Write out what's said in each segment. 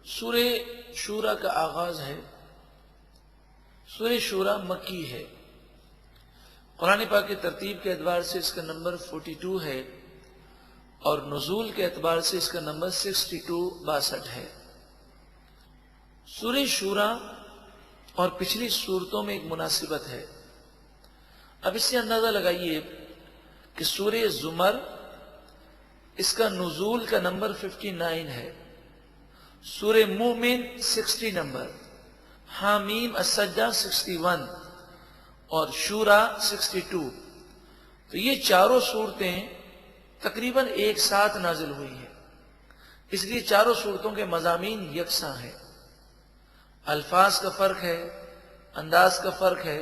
سورہ شورى کا آغاز ہے۔ سورہ شورى مکی ہے۔ قرآن پاک کی ترتیب کے اعتبار سے اس کا نمبر 42 ہے اور نزول کے اعتبار سے اس کا نمبر 62 ہے۔ سورہ شورى اور پچھلی صورتوں میں ایک مناسبت ہے۔ اب اس سے اندازہ لگائیے کہ سورہ زمر اس کا نزول کا نمبر 59 ہے، سورہ مومن 60 نمبر، حامیم السجدہ 61 اور شورى 62۔ تو یہ چاروں صورتیں تقریباً ایک ساتھ نازل ہوئی ہیں، اس لیے چاروں صورتوں کے مضامین یکساں ہیں۔ الفاظ کا فرق ہے، انداز کا فرق ہے،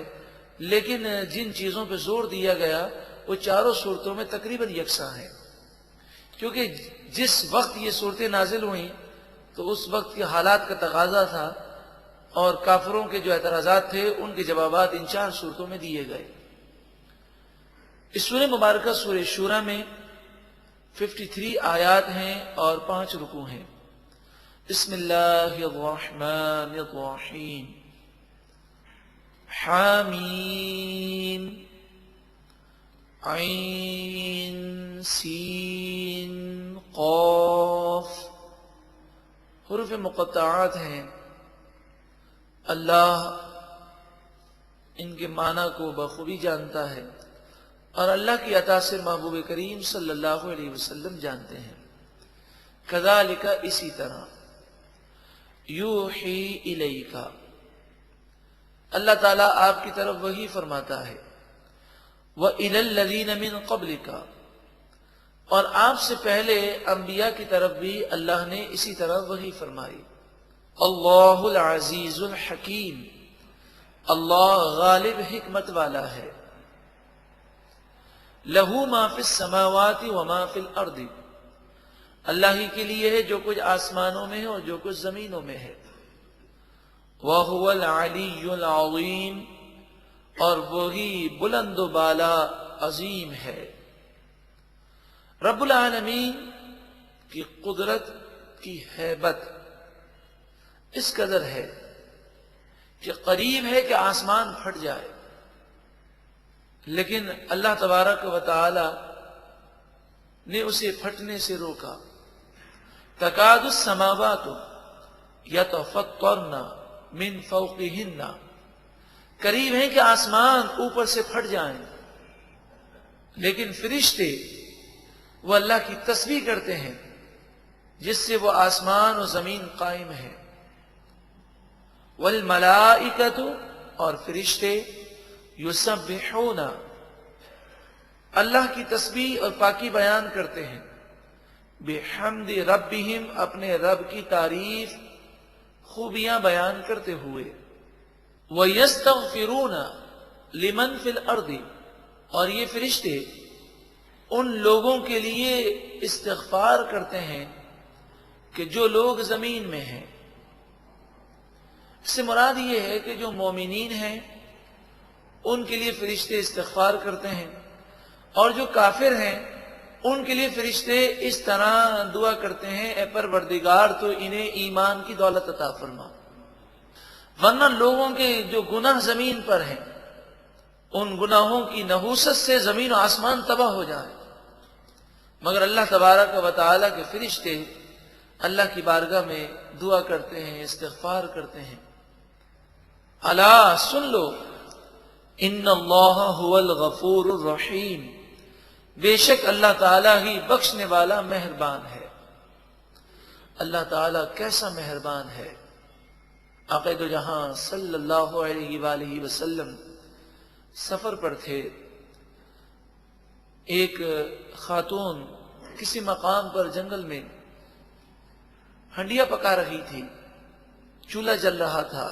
لیکن جن چیزوں پہ زور دیا گیا وہ چاروں صورتوں میں تقریباً یکساں ہیں، کیونکہ جس وقت یہ صورتیں نازل ہوئیں تو اس وقت کے حالات کا تقاضا تھا اور کافروں کے جو اعتراضات تھے ان کے جوابات ان چار صورتوں میں دیے گئے۔ اس سورہ مبارکہ سورہ شورى میں 53 آیات ہیں اور 5 رکوع ہیں۔ بسم اللہ الرحمن الرحیم۔ حامیم عین سین قاف۔ حروف مقطعات ہیں، اللہ ان کے معنی کو بخوبی جانتا ہے اور اللہ کی عطا سے محبوب کریم صلی اللہ علیہ وسلم جانتے ہیں۔ کذالک اسی طرح، یوحی الیک، اللہ تعالیٰ آپ کی طرف وحی فرماتا ہے، وَإِلَى الَّذِينَ مِن قَبْلِكَ، اور آپ سے پہلے انبیاء کی طرف بھی اللہ نے اسی طرح وحی فرمائی۔ اللہ العزیز الحکیم، اللہ غالب حکمت والا ہے۔ لہو ما فی السماوات وما فی الارض، اللہ ہی کے لیے ہے جو کچھ آسمانوں میں ہے اور جو کچھ زمینوں میں ہے۔ وَهُوَ الْعَلِيُّ الْعَظِيمُ، اور وہی بلند و بالا عظیم ہے۔ رب العالمین کی قدرت کی ہیبت اس قدر ہے کہ قریب ہے کہ آسمان پھٹ جائے، لیکن اللہ تبارک و تعالی نے اسے پھٹنے سے روکا۔ تکاد السماوات یتفطرن من فوقہن، قریب ہے کہ آسمان اوپر سے پھٹ جائیں، لیکن فرشتے وہ اللہ کی تسبیح کرتے ہیں جس سے وہ آسمان و زمین قائم ہے۔ والملائکۃ، اور فرشتے، یسبحون، اللہ کی تسبیح اور پاکی بیان کرتے ہیں، بحمد ربہم، اپنے رب کی تعریف خوبیاں بیان کرتے ہوئے۔ وَيَسْتَغْفِرُونَ لِمَنْ فِي الْأَرْضِ، اور یہ فرشتے ان لوگوں کے لیے استغفار کرتے ہیں کہ جو لوگ زمین میں ہیں۔ اس سے مراد یہ ہے کہ جو مومنین ہیں ان کے لیے فرشتے استغفار کرتے ہیں، اور جو کافر ہیں ان کے لیے فرشتے اس طرح دعا کرتے ہیں، اے پروردگار تو انہیں ایمان کی دولت عطا فرما، ورنہ لوگوں کے جو گناہ زمین پر ہیں ان گناہوں کی نحوست سے زمین و آسمان تباہ ہو جائے، مگر اللہ تبارک و تعالی کے فرشتے اللہ کی بارگاہ میں دعا کرتے ہیں، استغفار کرتے ہیں۔ الا سن لو، ان اللہ هو الغفور الرحیم، بے شک اللہ تعالیٰ ہی بخشنے والا مہربان ہے۔ اللہ تعالیٰ کیسا مہربان ہے۔ آقا دو جہاں صلی اللہ علیہ وآلہ وسلم سفر پر تھے، ایک خاتون کسی مقام پر جنگل میں ہنڈیا پکا رہی تھی، چولہا جل رہا تھا،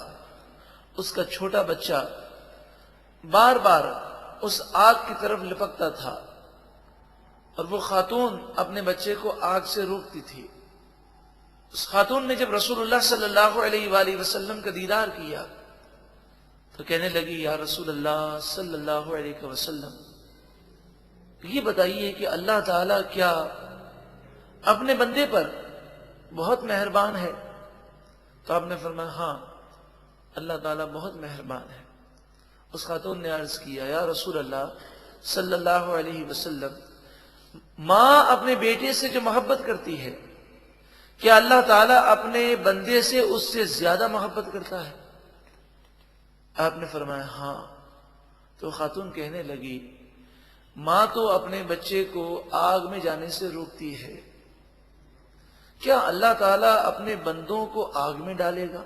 اس کا چھوٹا بچہ بار بار اس آگ کی طرف لپکتا تھا اور وہ خاتون اپنے بچے کو آگ سے روکتی تھی۔ اس خاتون نے جب رسول اللہ صلی اللہ علیہ وآلہ وسلم کا دیدار کیا تو کہنے لگی، یا رسول اللہ صلی اللہ علیہ وسلم، یہ بتائیے کہ اللہ تعالیٰ کیا اپنے بندے پر بہت مہربان ہے؟ تو آپ نے فرمایا ہاں اللہ تعالیٰ بہت مہربان ہے۔ اس خاتون نے عرض کیا یا رسول اللہ صلی اللہ علیہ وسلم، ماں اپنے بیٹے سے جو محبت کرتی ہے کیا اللہ تعالیٰ اپنے بندے سے اس سے زیادہ محبت کرتا ہے؟ آپ نے فرمایا ہاں۔ تو خاتون کہنے لگی ماں تو اپنے بچے کو آگ میں جانے سے روکتی ہے، کیا اللہ تعالیٰ اپنے بندوں کو آگ میں ڈالے گا؟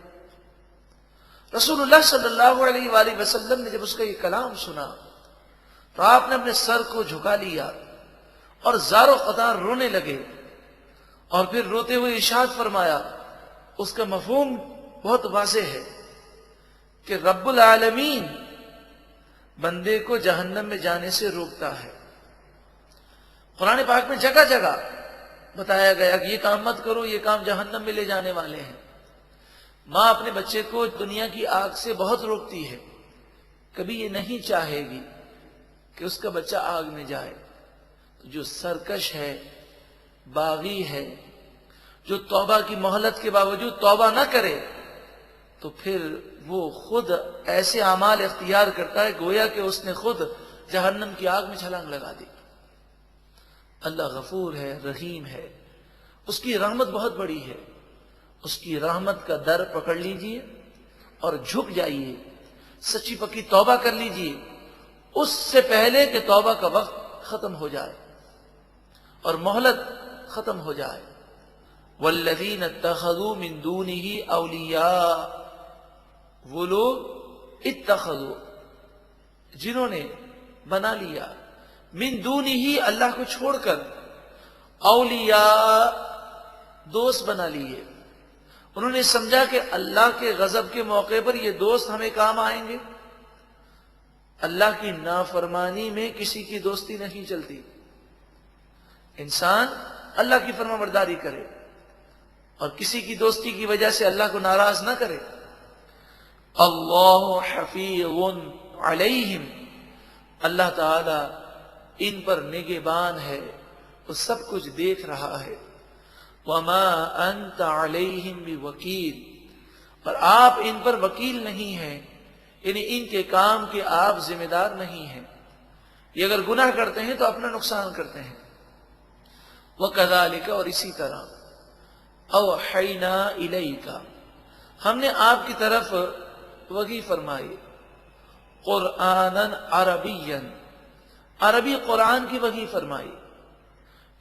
رسول اللہ صلی اللہ علیہ وآلہ وسلم نے جب اس کا یہ کلام سنا تو آپ نے اپنے سر کو جھکا لیا اور زار و قطار رونے لگے، اور پھر روتے ہوئے ارشاد فرمایا، اس کا مفہوم بہت واضح ہے کہ رب العالمین بندے کو جہنم میں جانے سے روکتا ہے۔ قرآن پاک میں جگہ جگہ بتایا گیا کہ یہ کام مت کرو، یہ کام جہنم میں لے جانے والے ہیں۔ ماں اپنے بچے کو دنیا کی آگ سے بہت روکتی ہے، کبھی یہ نہیں چاہے گی کہ اس کا بچہ آگ میں جائے۔ جو سرکش ہے، باغی ہے، جو توبہ کی مہلت کے باوجود توبہ نہ کرے تو پھر وہ خود ایسے اعمال اختیار کرتا ہے گویا کہ اس نے خود جہنم کی آگ میں چھلانگ لگا دی۔ اللہ غفور ہے، رحیم ہے، اس کی رحمت بہت بڑی ہے۔ اس کی رحمت کا در پکڑ لیجئے اور جھک جائیے، سچی پکی توبہ کر لیجئے اس سے پہلے کہ توبہ کا وقت ختم ہو جائے اور مہلت ختم ہو جائے۔ والذین اتخذوا من دونہ اولیاء، وہ لوگ اتخذوا جنہوں نے بنا لیا، من دونہ اللہ کو چھوڑ کر، اولیاء دوست بنا لیے۔ انہوں نے سمجھا کہ اللہ کے غضب کے موقع پر یہ دوست ہمیں کام آئیں گے۔ اللہ کی نافرمانی میں کسی کی دوستی نہیں چلتی۔ انسان اللہ کی فرما برداری کرے اور کسی کی دوستی کی وجہ سے اللہ کو ناراض نہ کرے۔ اللہ حفیظ علیہم، اللہ تعالی ان پر نگہبان ہے، وہ سب کچھ دیکھ رہا ہے۔ وما انت علیہم بوکیل، اور آپ ان پر وکیل نہیں ہیں، یعنی ان کے کام کے آپ ذمہ دار نہیں ہیں۔ یہ اگر گناہ کرتے ہیں تو اپنا نقصان کرتے ہیں۔ وَكَذَلِكَ، اور اسی طرح، أَوْحَيْنَا إِلَيْكَ، ہم نے آپ کی طرف وحی فرمائی، قرآنًا عربیًا، عربی قرآن کی وحی فرمائی،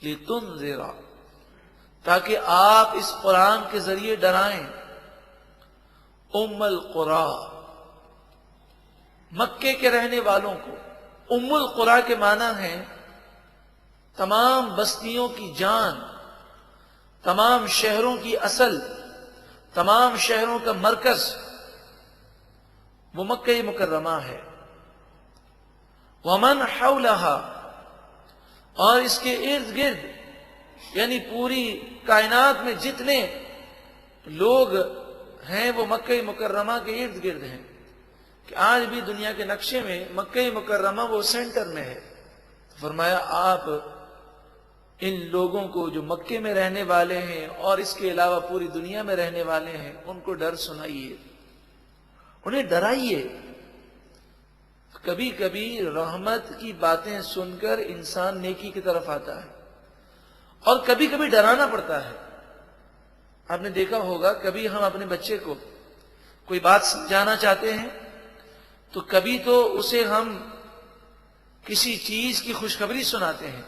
لِتُنذِرَ، تاکہ آپ اس قرآن کے ذریعے ڈرائیں، ام القریٰ، مکے کے رہنے والوں کو۔ ام القریٰ کے معنی ہیں تمام بستیوں کی جان، تمام شہروں کی اصل، تمام شہروں کا مرکز وہ مکہ مکرمہ ہے۔ ومن حولہا، اور اس کے ارد گرد، یعنی پوری کائنات میں جتنے لوگ ہیں وہ مکہ مکرمہ کے ارد گرد ہیں، کہ آج بھی دنیا کے نقشے میں مکہ مکرمہ وہ سینٹر میں ہے۔ فرمایا آپ ان لوگوں کو جو مکے میں رہنے والے ہیں اور اس کے علاوہ پوری دنیا میں رہنے والے ہیں ان کو ڈر سنائیے، انہیں ڈرائیے۔ کبھی کبھی رحمت کی باتیں سن کر انسان نیکی کی طرف آتا ہے اور کبھی کبھی ڈرانا پڑتا ہے۔ آپ نے دیکھا ہوگا کبھی ہم اپنے بچے کو کوئی بات سمجھانا چاہتے ہیں تو کبھی تو اسے ہم کسی چیز کی خوشخبری سناتے ہیں،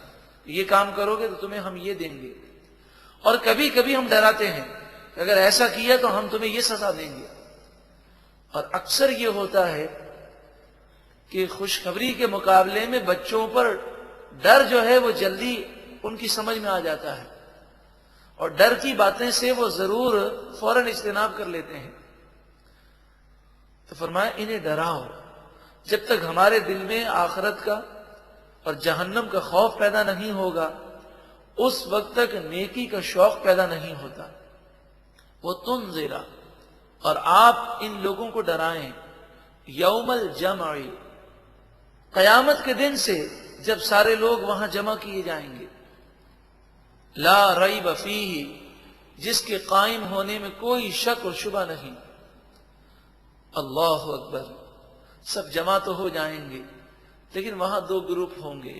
یہ کام کرو گے تو تمہیں ہم یہ دیں گے، اور کبھی کبھی ہم ڈراتے ہیں کہ اگر ایسا کیا تو ہم تمہیں یہ سزا دیں گے۔ اور اکثر یہ ہوتا ہے کہ خوشخبری کے مقابلے میں بچوں پر ڈر جو ہے وہ جلدی ان کی سمجھ میں آ جاتا ہے، اور ڈر کی باتیں سے وہ ضرور فوراً اجتناب کر لیتے ہیں۔ تو فرمایا انہیں ڈراؤ، جب تک ہمارے دل میں آخرت کا اور جہنم کا خوف پیدا نہیں ہوگا اس وقت تک نیکی کا شوق پیدا نہیں ہوتا۔ وہ تنذر، اور آپ ان لوگوں کو ڈرائیں، یوم الجمع، قیامت کے دن سے جب سارے لوگ وہاں جمع کیے جائیں گے، لا ریب فیہ، جس کے قائم ہونے میں کوئی شک اور شبہ نہیں۔ اللہ اکبر، سب جمع تو ہو جائیں گے لیکن وہاں دو گروپ ہوں گے،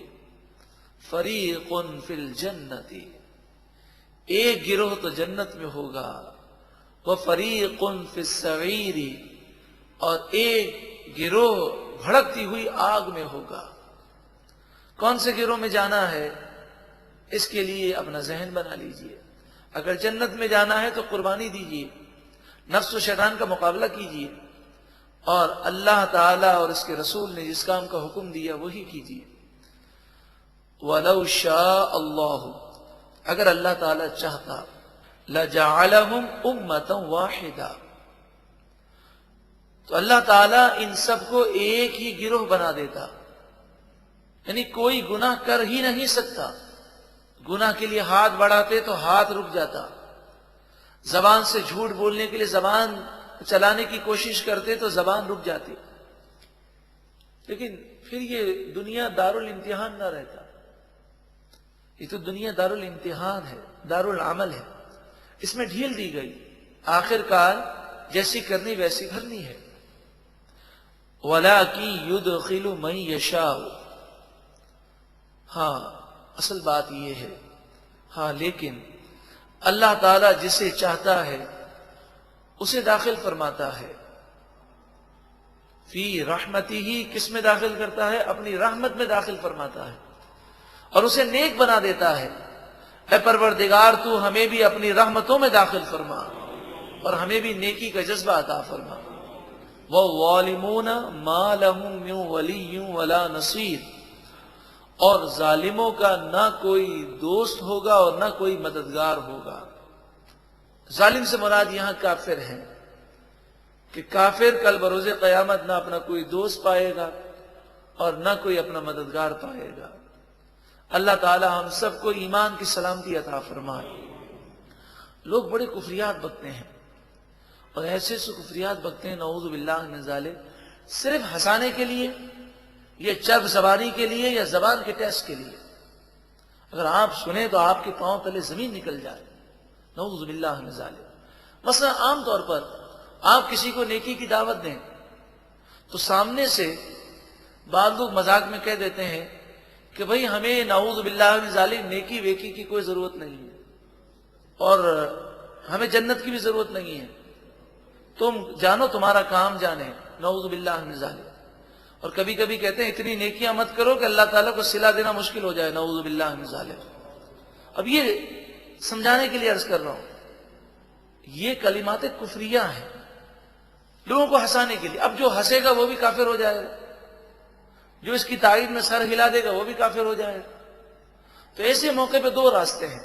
فریق فی الجنت، ایک گروہ تو جنت میں ہوگا، وفریق فی السعیر، اور ایک گروہ بھڑکتی ہوئی آگ میں ہوگا۔ کون سے گروہ میں جانا ہے اس کے لیے اپنا ذہن بنا لیجئے۔ اگر جنت میں جانا ہے تو قربانی دیجئے، نفس و شیطان کا مقابلہ کیجئے، اور اللہ تعالیٰ اور اس کے رسول نے جس کام کا حکم دیا وہی کیجئے۔ وَلَوْ شَاءَ اللَّهُ، اگر اللہ تعالیٰ چاہتا، لَجَعَلَهُمْ أُمَّةً وَاحِدًا، تو اللہ تعالیٰ ان سب کو ایک ہی گروہ بنا دیتا، یعنی کوئی گناہ کر ہی نہیں سکتا۔ گناہ کے لیے ہاتھ بڑھاتے تو ہاتھ رک جاتا، زبان سے جھوٹ بولنے کے لیے زبان چلانے کی کوشش کرتے تو زبان رک جاتی، لیکن پھر یہ دنیا دارالامتحان نہ رہتا۔ یہ تو دنیا دارالامتحان ہے، دارالعمل ہے، اس میں ڈھیل دی گئی، آخر کار جیسی کرنی ویسی بھرنی ہے۔ وَلَٰكِن يُدْخِلُ مَن يَشَاءُ، ہاں اصل بات یہ ہے، ہاں لیکن اللہ تعالیٰ جسے چاہتا ہے اسے داخل فرماتا ہے، فی رحمتہ، کس میں داخل کرتا ہے؟ اپنی رحمت میں داخل فرماتا ہے، اور اسے نیک بنا دیتا ہے۔ اے پروردگار تو ہمیں بھی اپنی رحمتوں میں داخل فرما اور ہمیں بھی نیکی کا جذبہ عطا فرما۔ وَالظَّالِمُونَ مَا لَهُم مِّن وَلِيٍّ وَلَا نَصِيرٍ، اور ظالموں کا نہ کوئی دوست ہوگا اور نہ کوئی مددگار ہوگا۔ ظالم سے مراد یہاں کافر ہیں کہ کافر کل بروز قیامت نہ اپنا کوئی دوست پائے گا اور نہ کوئی اپنا مددگار پائے گا۔ اللہ تعالی ہم سب کو ایمان کی سلامتی عطا فرمائے۔ لوگ بڑے کفریات بکتے ہیں اور ایسے کفریات بکتے ہیں، نعوذ باللہ من ذالک، صرف ہنسانے کے لیے، یہ چرب زبانی کے لیے یا زبان کے ٹیسٹ کے لیے۔ اگر آپ سنیں تو آپ کے پاؤں تلے زمین نکل جائے، نعوذ باللہ من ذالک۔ مثلا عام طور پر آپ کسی کو نیکی کی دعوت دیں تو سامنے سے بعض لوگ مذاق میں کہہ دیتے ہیں کہ بھئی ہمیں نعوذ باللہ من ذالک نیکی ویکی کی کوئی ضرورت نہیں ہے اور ہمیں جنت کی بھی ضرورت نہیں ہے، تم جانو تمہارا کام جانے، نعوذ باللہ من ذالک۔ اور کبھی کبھی کہتے ہیں اتنی نیکیاں مت کرو کہ اللہ تعالیٰ کو صلہ دینا مشکل ہو جائے، نعوذ باللہ من ذالک۔ اب یہ سمجھانے کے لیے عرض کر رہا ہوں، یہ کلمات کفریہ ہیں لوگوں کو ہنسانے کے لیے۔ اب جو ہنسے گا وہ بھی کافر ہو جائے گا، جو اس کی تائید میں سر ہلا دے گا وہ بھی کافر ہو جائے گا۔ تو ایسے موقع پہ دو راستے ہیں۔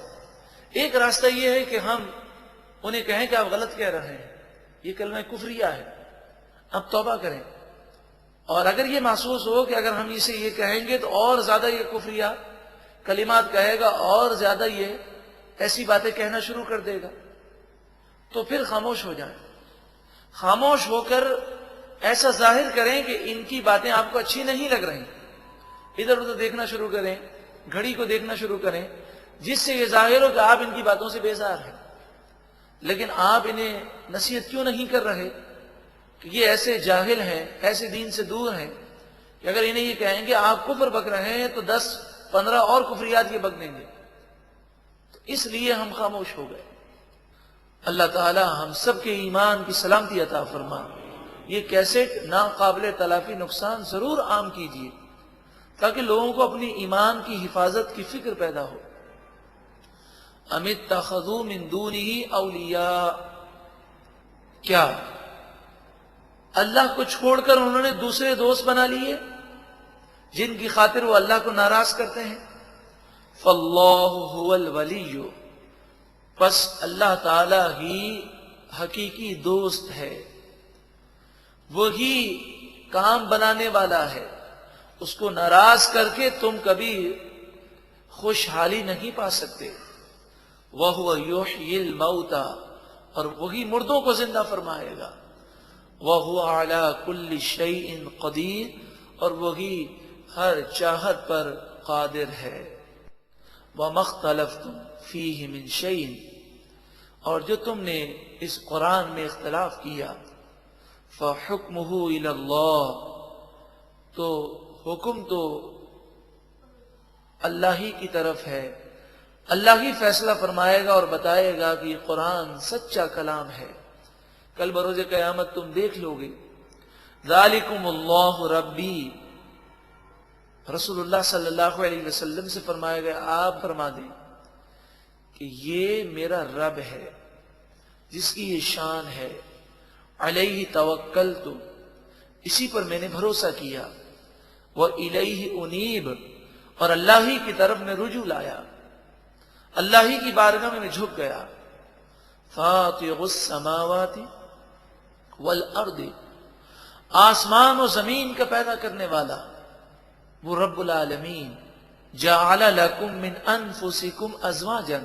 ایک راستہ یہ ہے کہ ہم انہیں کہیں کہ آپ غلط کہہ رہے ہیں، یہ کلمہ کفریہ ہے، اب توبہ کریں۔ اور اگر یہ محسوس ہو کہ اگر ہم اسے یہ کہیں گے تو اور زیادہ یہ کفریہ کلمات کہے گا اور زیادہ یہ ایسی باتیں کہنا شروع کر دے گا، تو پھر خاموش ہو جائیں۔ خاموش ہو کر ایسا ظاہر کریں کہ ان کی باتیں آپ کو اچھی نہیں لگ رہی، ادھر ادھر دیکھنا شروع کریں، گھڑی کو دیکھنا شروع کریں، جس سے یہ ظاہر ہو کہ آپ ان کی باتوں سے بیزار ہیں۔ لیکن آپ انہیں نصیحت کیوں نہیں کر رہے کہ یہ ایسے جاہل ہیں، ایسے دین سے دور ہیں کہ اگر انہیں یہ کہیں گے آپ کفر بک رہے ہیں تو 10-15 اور کفریات یہ بک دیں گے، تو اس لیے ہم خاموش ہو گئے۔ اللہ تعالی ہم سب کے ایمان کی سلامتی عطا فرما۔ یہ کیسٹ ناقابل تلافی نقصان ضرور عام کیجیے تاکہ لوگوں کو اپنی ایمان کی حفاظت کی فکر پیدا ہو۔ ام اتخذوا من دونہ اولیاء، کیا اللہ کو چھوڑ کر انہوں نے دوسرے دوست بنا لیے جن کی خاطر وہ اللہ کو ناراض کرتے ہیں؟ فاللہ هو الولی، پس اللہ تعالی ہی حقیقی دوست ہے، وہی کام بنانے والا ہے، اس کو ناراض کر کے تم کبھی خوشحالی نہیں پا سکتے۔ وَهُوَ يُحْيِي الْمَوْتَى، اور وہی مردوں کو زندہ فرمائے گا۔ وَهُوَ عَلَى كُلِّ شَيْءٍ قَدِيرٌ، اور وہی ہر چاہت پر قادر ہے۔ وَمَا اخْتَلَفْتُمْ فِيهِ مِنْ شَيْءٍ، اور جو تم نے اس قرآن میں اختلاف کیا فحکمہ الی اللہ، تو حکم تو اللہ ہی کی طرف ہے، اللہ ہی فیصلہ فرمائے گا اور بتائے گا کہ یہ قرآن سچا کلام ہے۔ کل بروز قیامت تم دیکھ لو گے۔ ذالکم اللہ ربی، رسول اللہ صلی اللہ علیہ وسلم سے فرمایا گیا آپ فرما دیں کہ یہ میرا رب ہے جس کی یہ شان ہے، علیہ توکلت، اسی پر میں نے بھروسہ کیا، وَإِلَيْهِ أُنِيبُ، اور اللہ ہی کی طرف میں رجوع لایا، اللہ ہی کی بارگاہ میں جھک گیا۔ فاطر السماوات والارض، آسمان و زمین کا پیدا کرنے والا وہ رب العالمین۔ جعل لکم من انفسکم ازواجا،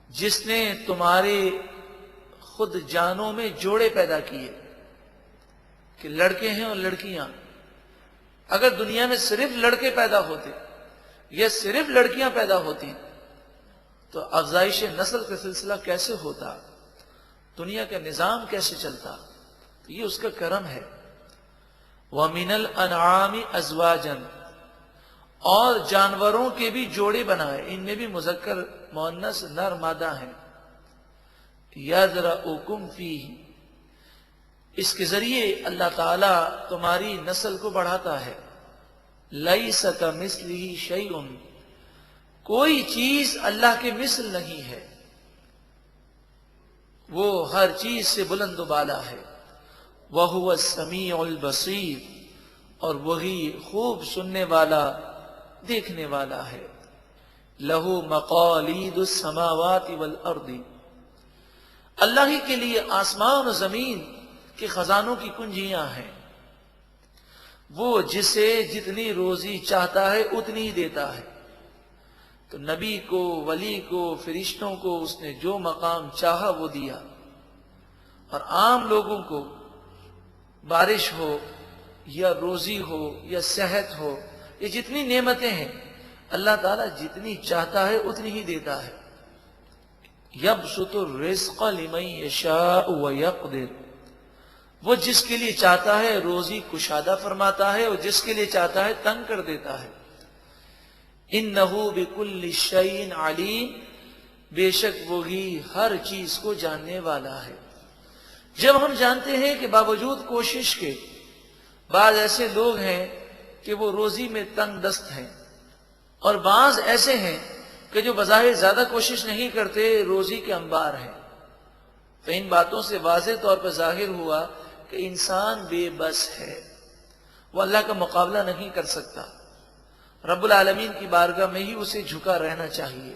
جس نے تمہارے خود جانوں میں جوڑے پیدا کیے کہ لڑکے ہیں اور لڑکیاں۔ اگر دنیا میں صرف لڑکے پیدا ہوتے یا صرف لڑکیاں پیدا ہوتی تو افزائش نسل کا سلسلہ کیسے ہوتا، دنیا کا نظام کیسے چلتا؟ تو یہ اس کا کرم ہے۔ وَمِنَ الْأَنْعَامِ أَزْوَاجًا، اور جانوروں کے بھی جوڑے بنائے، ان میں بھی مذکر مؤنث نر مادہ ہیں۔ يَذْرَؤُكُمْ فِيهِ، اس کے ذریعے اللہ تعالیٰ تمہاری نسل کو بڑھاتا ہے۔ لَيْسَ كَمِثْلِهِ شَيْءٌ، کوئی چیز اللہ کے مثل نہیں ہے، وہ ہر چیز سے بلند و بالا ہے۔ وَهُوَ السَّمِيعُ الْبَصِيرُ، اور وہی خوب سننے والا دیکھنے والا ہے۔ لَهُ مَقَالِيدُ السَّمَاوَاتِ وَالْأَرْضِ، اللہ ہی کے لیے آسمان و زمین کے خزانوں کی کنجیاں ہیں، وہ جسے جتنی روزی چاہتا ہے اتنی ہی دیتا ہے۔ تو نبی کو، ولی کو، فرشتوں کو اس نے جو مقام چاہا وہ دیا، اور عام لوگوں کو بارش ہو یا روزی ہو یا صحت ہو، یہ جتنی نعمتیں ہیں اللہ تعالیٰ جتنی چاہتا ہے اتنی ہی دیتا ہے۔ یبسط الرزق لمن یشاء ویقدر، وہ جس کے لیے چاہتا ہے روزی کشادہ فرماتا ہے اور جس کے لیے چاہتا ہے تنگ کر دیتا ہے۔ انہ بکل شیء علیم، بے شک وہی ہر چیز کو جاننے والا ہے۔ جب ہم جانتے ہیں کہ باوجود کوشش کے بعض ایسے لوگ ہیں کہ وہ روزی میں تنگ دست ہیں، اور بعض ایسے ہیں کہ جو بظاہر زیادہ کوشش نہیں کرتے، روزی کے انبار ہیں، تو ان باتوں سے واضح طور پر ظاہر ہوا کہ انسان بے بس ہے، وہ اللہ کا مقابلہ نہیں کر سکتا۔ رب العالمین کی بارگاہ میں ہی اسے جھکا رہنا چاہیے،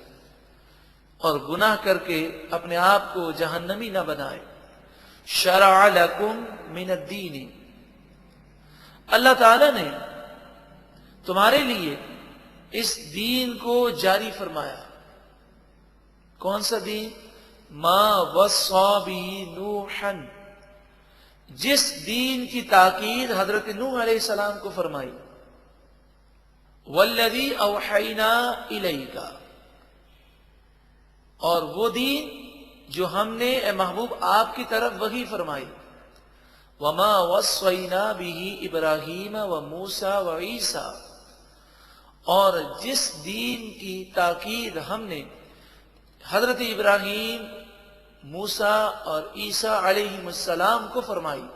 اور گناہ کر کے اپنے آپ کو جہنمی نہ بنائے۔ شرع لکم من الدین، اللہ تعالیٰ نے تمہارے لیے اس دین کو جاری فرمایا۔ کون سا دین؟ ما وصى به نوحا، جس دین کی تاکید حضرت نوح علیہ السلام کو فرمائی۔ والذی اوحینا الیک، اور وہ دین جو ہم نے اے محبوب آپ کی طرف وحی فرمائی۔ وما وصینا به ابراہیم وموسیٰ وعیسیٰ، اور جس دین کی تاکید ہم نے حضرت ابراہیم، موسیٰ اور عیسیٰ علیہ السلام کو فرمائی،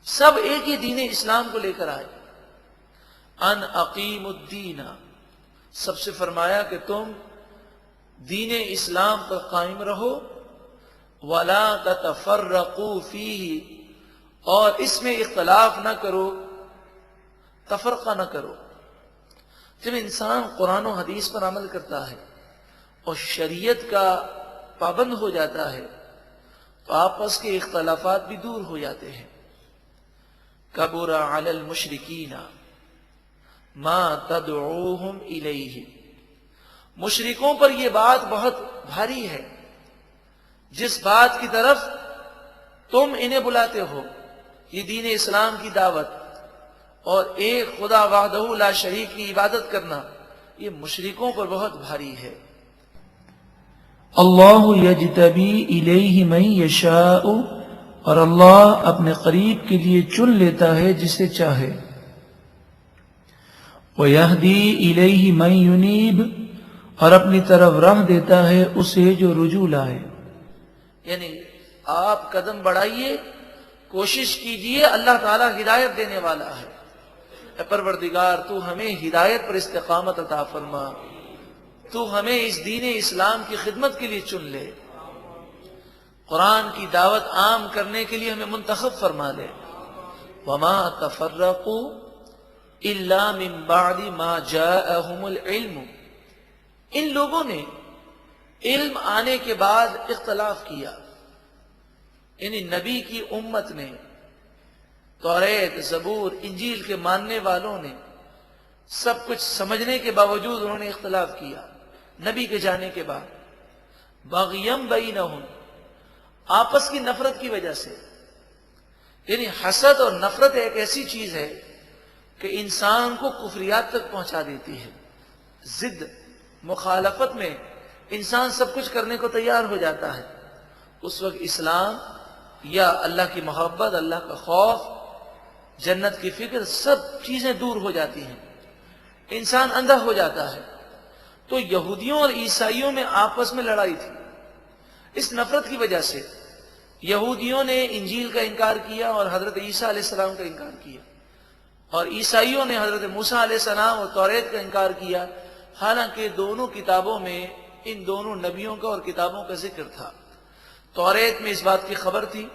سب ایک ہی دین اسلام کو لے کر آئے۔ ان اقیم الدین، سب سے فرمایا کہ تم دین اسلام پر قائم رہو، ولا تتفرقوا فیہ، اور اس میں اختلاف نہ کرو، تفرقہ نہ کرو۔ جب انسان قرآن و حدیث پر عمل کرتا ہے اور شریعت کا پابند ہو جاتا ہے تو آپس کے اختلافات بھی دور ہو جاتے ہیں۔ کبر علی المشرکین ما تدعوہم الیہ، مشرکوں پر یہ بات بہت بھاری ہے جس بات کی طرف تم انہیں بلاتے ہو، یہ دین اسلام کی دعوت اور ایک خدا وحدہ لا شریک کی عبادت کرنا، یہ مشرکوں پر بہت بھاری ہے۔ اللہ یجتبی الیہ من یشاء، اور اللہ اپنے قریب کے لیے چن لیتا ہے جسے چاہے. وَيَهْدِي إِلَيْهِ مَن يُنِيبُ، اور اپنی طرف راہ دیتا ہے اسے جو رجوع لائے. یعنی آپ قدم بڑھائیے، کوشش کیجئے، اللہ تعالیٰ ہدایت دینے والا ہے. اے پروردگار تو ہمیں ہدایت پر استقامت عطا فرما، تو ہمیں اس دین اسلام کی خدمت کے لیے چن لے، قرآن کی دعوت عام کرنے کے لیے ہمیں منتخب فرما لے. وما تفرقوا الا من بعد ما جاءهم العلم، ان لوگوں نے علم آنے کے بعد اختلاف کیا، یعنی نبی کی امت نے، توریت، زبور، انجیل کے ماننے والوں نے سب کچھ سمجھنے کے باوجود انہوں نے اختلاف کیا نبی کے جانے کے بعد. بغیم بینہم، آپس کی نفرت کی وجہ سے. یعنی حسد اور نفرت ایک ایسی چیز ہے کہ انسان کو کفریات تک پہنچا دیتی ہے. ضد، مخالفت میں انسان سب کچھ کرنے کو تیار ہو جاتا ہے. اس وقت اسلام یا اللہ کی محبت، اللہ کا خوف، جنت کی فکر، سب چیزیں دور ہو جاتی ہیں، انسان اندھا ہو جاتا ہے. تو یہودیوں اور عیسائیوں میں آپس میں لڑائی تھی. اس نفرت کی وجہ سے یہودیوں نے انجیل کا انکار کیا اور حضرت عیسیٰ علیہ السلام کا انکار کیا، اور عیسائیوں نے حضرت موسیٰ علیہ السلام اور توریت کا انکار کیا، حالانکہ دونوں کتابوں میں ان دونوں نبیوں کا اور کتابوں کا ذکر تھا. توریت میں اس بات کی خبر تھی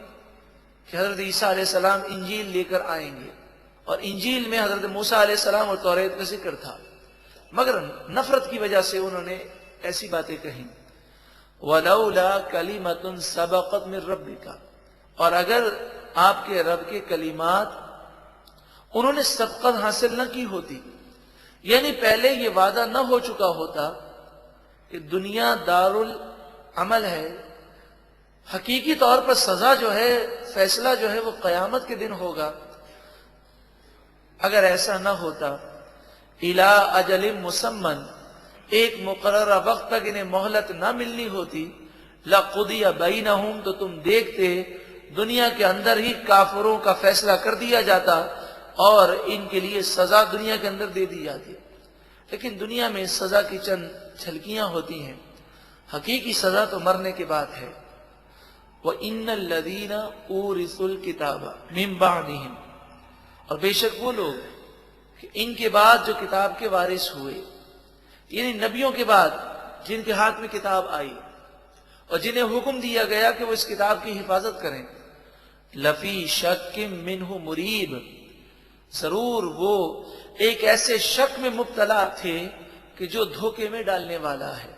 کہ حضرت عیسیٰ علیہ السلام انجیل لے کر آئیں گے، اور انجیل میں حضرت موسیٰ علیہ السلام اور توریت کا ذکر تھا، مگر نفرت کی وجہ سے انہوں نے ایسی باتیں کہیں. وَلَوْلَا كَلِمَةٌ سَبَقَتْ مِن رَبِّكَ، اور اگر آپ کے رب کے کلمات انہوں نے سبقت حاصل نہ کی ہوتی، یعنی پہلے یہ وعدہ نہ ہو چکا ہوتا کہ دنیا دار العمل ہے، حقیقی طور پر سزا جو ہے، فیصلہ جو ہے وہ قیامت کے دن ہوگا. اگر ایسا نہ ہوتا، اِلَىٰ أَجَلٍ مُّسَمًّى، ایک مقررہ وقت تک انہیں مہلت نہ ملنی ہوتی، لَقُضِيَ بَيْنَهُمْ، تو تم دیکھتے دنیا کے اندر ہی کافروں کا فیصلہ کر دیا جاتا اور ان کے لیے سزا دنیا کے اندر دے دی جاتی. لیکن دنیا میں سزا کی چند جھلکیاں ہوتی ہیں، حقیقی سزا تو مرنے کے بعد ہے. وَإِنَّ الَّذِينَ أُورِثُوا الْكِتَابَ مِن بَعْدِهِمْ، اور بے شک وہ لوگ کہ ان کے بعد جو کتاب کے وارث ہوئے، یعنی نبیوں کے بعد جن کے ہاتھ میں کتاب آئی اور جنہیں حکم دیا گیا کہ وہ اس کتاب کی حفاظت کریں، لفی شک منہ مریب، ضرور وہ ایک ایسے شک میں مبتلا تھے کہ جو دھوکے میں ڈالنے والا ہے.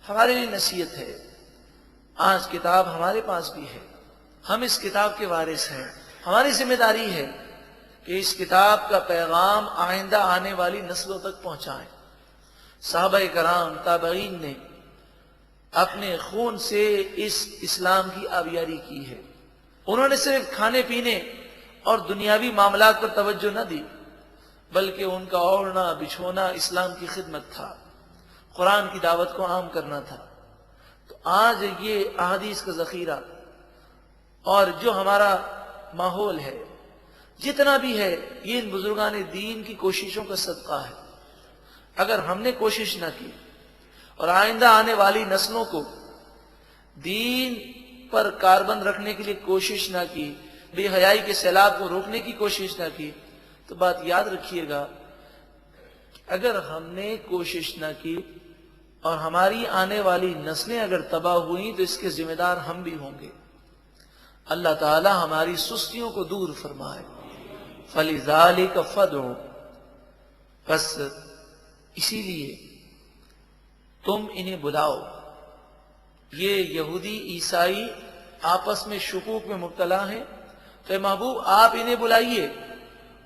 ہمارے لیے نصیحت ہے، آج کتاب ہمارے پاس بھی ہے، ہم اس کتاب کے وارث ہیں، ہماری ذمہ داری ہے کہ اس کتاب کا پیغام آئندہ آنے والی نسلوں تک پہنچائیں. صحابہ کرام، تابعین نے اپنے خون سے اس اسلام کی آبیاری کی ہے. انہوں نے صرف کھانے پینے اور دنیاوی معاملات پر توجہ نہ دی، بلکہ ان کا اوڑھنا بچھونا اسلام کی خدمت تھا، قرآن کی دعوت کو عام کرنا تھا. تو آج یہ احادیث کا ذخیرہ اور جو ہمارا ماحول ہے، جتنا بھی ہے، یہ ان بزرگان دین کی کوششوں کا صدقہ ہے. اگر ہم نے کوشش نہ کی اور آئندہ آنے والی نسلوں کو دین پر کاربند رکھنے کے لیے کوشش نہ کی، بے حیائی کے سیلاب کو روکنے کی کوشش نہ کی، تو بات یاد رکھیے گا، اگر ہم نے کوشش نہ کی اور ہماری آنے والی نسلیں اگر تباہ ہوئیں تو اس کے ذمہ دار ہم بھی ہوں گے. اللہ تعالی ہماری سستیوں کو دور فرمائے. فَلِذَٰلِكَ فَادْعُ، بس اسی لیے تم انہیں بلاؤ. یہ یہودی عیسائی آپس میں شکوک میں مبتلا ہیں، تو اے محبوب آپ انہیں بلائیے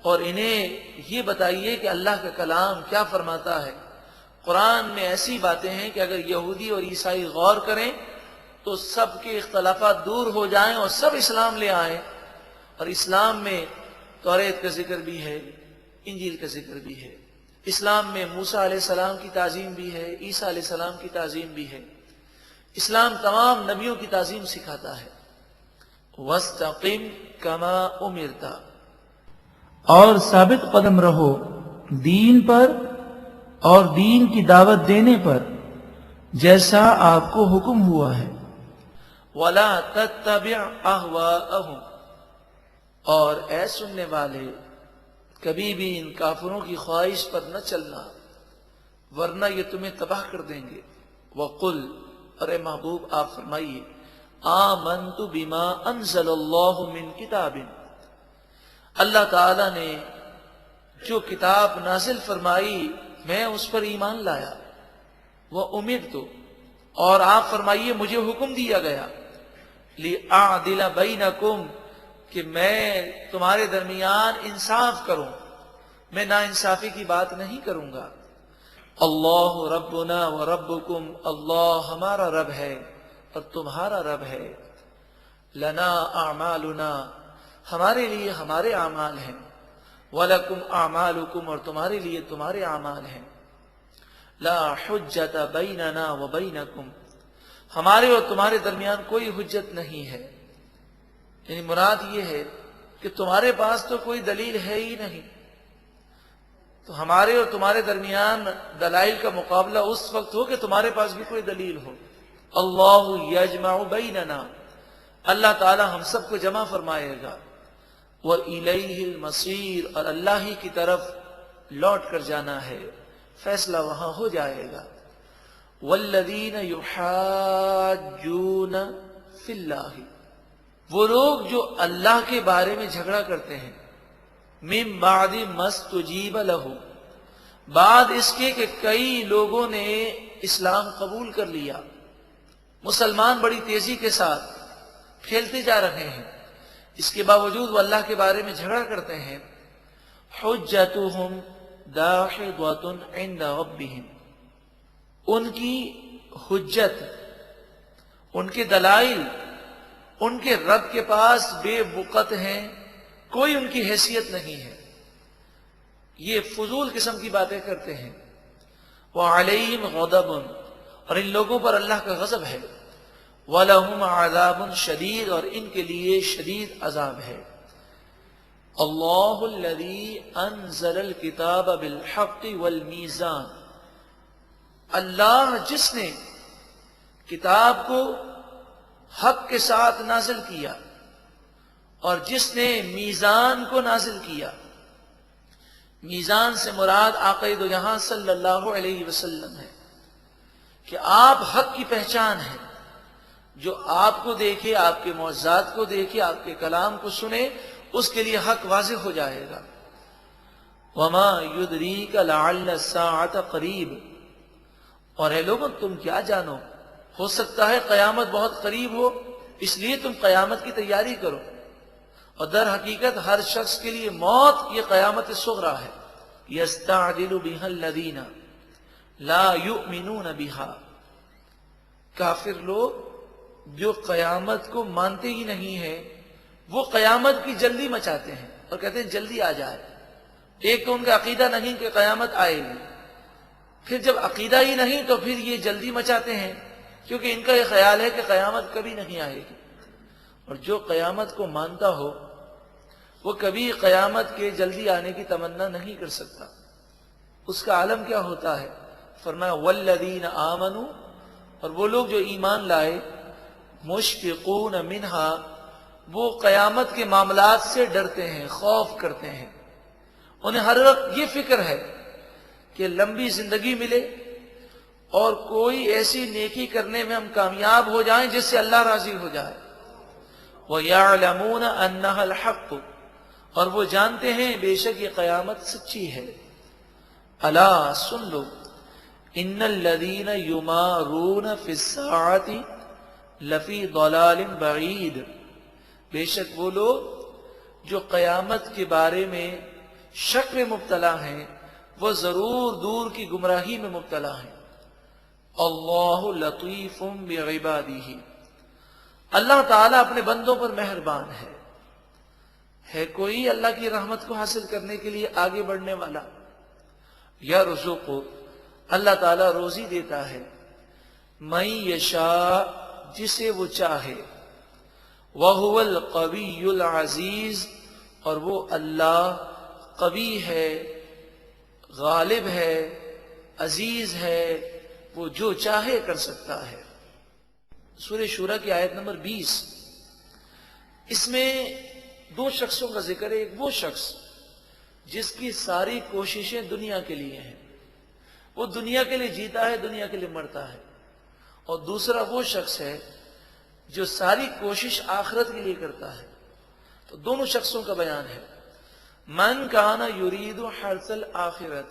اور انہیں یہ بتائیے کہ اللہ کا کلام کیا فرماتا ہے. قرآن میں ایسی باتیں ہیں کہ اگر یہودی اور عیسائی غور کریں تو سب کے اختلافات دور ہو جائیں اور سب اسلام لے آئیں. اور اسلام میں توریت کا ذکر بھی ہے، انجیل کا ذکر بھی ہے. اسلام میں موسیٰ علیہ السلام کی تعظیم بھی ہے، عیسیٰ علیہ السلام کی تعظیم بھی ہے. اسلام تمام نبیوں کی تعظیم سکھاتا ہے. وَاسْتَقِمْ كَمَا أُمِرْتَ، اور ثابت قدم رہو دین پر اور دین کی دعوت دینے پر جیسا آپ کو حکم ہوا ہے. وَلَا تَتَّبِعْ أَهْوَاءَهُمْ، اور اے سننے والے کبھی بھی ان کافروں کی خواہش پر نہ چلنا ورنہ یہ تمہیں تباہ کر دیں گے. وَقُلْ، اور اے محبوب آپ فرمائیے، آمنت بما انزل اللہ من کتاب، اللہ تعالی نے جو کتاب نازل فرمائی میں اس پر ایمان لایا. وَأُمِرْتُ، اور آپ فرمائیے مجھے حکم دیا گیا، لِأَعْدِلَ بَيْنَكُمْ، کہ میں تمہارے درمیان انصاف کروں، میں ناانصافی کی بات نہیں کروں گا. اللہ ربنا و ربکم، اللہ ہمارا رب ہے اور تمہارا رب ہے. لنا اعمالنا، ہمارے لیے ہمارے اعمال ہیں. وَلَكُمْ اعمالکم، اور تمہارے لیے تمہارے اعمال ہیں. لا حجت بیننا و بینکم، ہمارے اور تمہارے درمیان کوئی حجت نہیں ہے. یعنی مراد یہ ہے کہ تمہارے پاس تو کوئی دلیل ہے ہی نہیں، تو ہمارے اور تمہارے درمیان دلائل کا مقابلہ اس وقت ہو کہ تمہارے پاس بھی کوئی دلیل ہو. اللہ یجمع بیننا، اللہ تعالی ہم سب کو جمع فرمائے گا. وَإِلَيْهِ الْمَصِيرُ، اور اللہ ہی کی طرف لوٹ کر جانا ہے، فیصلہ وہاں ہو جائے گا. وَالَّذِينَ يُحَاجُّونَ فِي اللَّهِ، وہ لوگ جو اللہ کے بارے میں جھگڑا کرتے ہیں، من بعد ما استجیب لہ، بعد اس کے کہ کئی لوگوں نے اسلام قبول کر لیا، مسلمان بڑی تیزی کے ساتھ پھیلتے جا رہے ہیں، اس کے باوجود وہ اللہ کے بارے میں جھگڑا کرتے ہیں. حجتہم داحضۃ عند ربہم، ان کی حجت، ان کے دلائل ان کے رب کے پاس بے وقت ہیں، کوئی ان کی حیثیت نہیں ہے. یہ فضول قسم کی باتیں کرتے ہیں. وَعَلَيْهِمْ غَضَبٌ، اور ان لوگوں پر اللہ کا غضب ہے. وَلَهُمْ عَذَابٌ شَدِيدٌ، اور ان کے لیے شدید عذاب ہے. اللہ الذی انزل الکتاب بالحق والمیزان، اللہ جس نے کتاب کو حق کے ساتھ نازل کیا اور جس نے میزان کو نازل کیا. میزان سے مراد آقا دو جہاں صلی اللہ علیہ وسلم ہے کہ آپ حق کی پہچان ہے. جو آپ کو دیکھے، آپ کے معجزات کو دیکھے، آپ کے کلام کو سنے، اس کے لیے حق واضح ہو جائے گا. وما یدریک لعل الساعۃ قریب، اور اے لوگوں تم کیا جانو، ہو سکتا ہے قیامت بہت قریب ہو، اس لیے تم قیامت کی تیاری کرو. اور در حقیقت ہر شخص کے لیے موت یہ قیامت صغریٰ ہے. یستعجل بها الذین لا یؤمنون بها، کافر لوگ جو قیامت کو مانتے ہی نہیں ہیں وہ قیامت کی جلدی مچاتے ہیں اور کہتے ہیں جلدی آ جائے. ایک تو ان کا عقیدہ نہیں کہ قیامت آئے گی، پھر جب عقیدہ ہی نہیں تو پھر یہ جلدی مچاتے ہیں کیونکہ ان کا یہ خیال ہے کہ قیامت کبھی نہیں آئے گی. اور جو قیامت کو مانتا ہو وہ کبھی قیامت کے جلدی آنے کی تمنا نہیں کر سکتا. اس کا عالم کیا ہوتا ہے؟ فرمایا والذین آمنوا، اور وہ لوگ جو ایمان لائے، مشفقون منہا، وہ قیامت کے معاملات سے ڈرتے ہیں، خوف کرتے ہیں. انہیں ہر وقت یہ فکر ہے کہ لمبی زندگی ملے اور کوئی ایسی نیکی کرنے میں ہم کامیاب ہو جائیں جس سے اللہ راضی ہو جائے. وَيَعْلَمُونَ أَنَّهَا الْحَقُّ، اور وہ جانتے ہیں بے شک یہ قیامت سچی ہے. الا سن لو، ان الذین یمارون فی الساعۃ لفی ضلال بعید، بے شک وہ لوگ جو قیامت کے بارے میں شک میں مبتلا ہیں وہ ضرور دور کی گمراہی میں مبتلا ہیں. اللہ لطیف بعبادہ، اللہ تعالیٰ اپنے بندوں پر مہربان ہے کوئی اللہ کی رحمت کو حاصل کرنے کے لیے آگے بڑھنے والا؟ یرزق، اللہ تعالیٰ روزی دیتا ہے، من یشاء جسے وہ چاہے، وَهُوَ الْقَوِيُّ الْعَزِيزُ اور وہ اللہ قوی ہے، غالب ہے، عزیز ہے، وہ جو چاہے کر سکتا ہے۔ سورہ شورى کی آیت نمبر 20، اس میں دو شخصوں کا ذکر ہے۔ ایک وہ شخص جس کی ساری کوششیں دنیا کے لیے ہیں، وہ دنیا کے لیے جیتا ہے، دنیا کے لیے مرتا ہے، اور دوسرا وہ شخص ہے جو ساری کوشش آخرت کے لیے کرتا ہے۔ تو دونوں شخصوں کا بیان ہے۔ من کان یرید حرث الآخرۃ،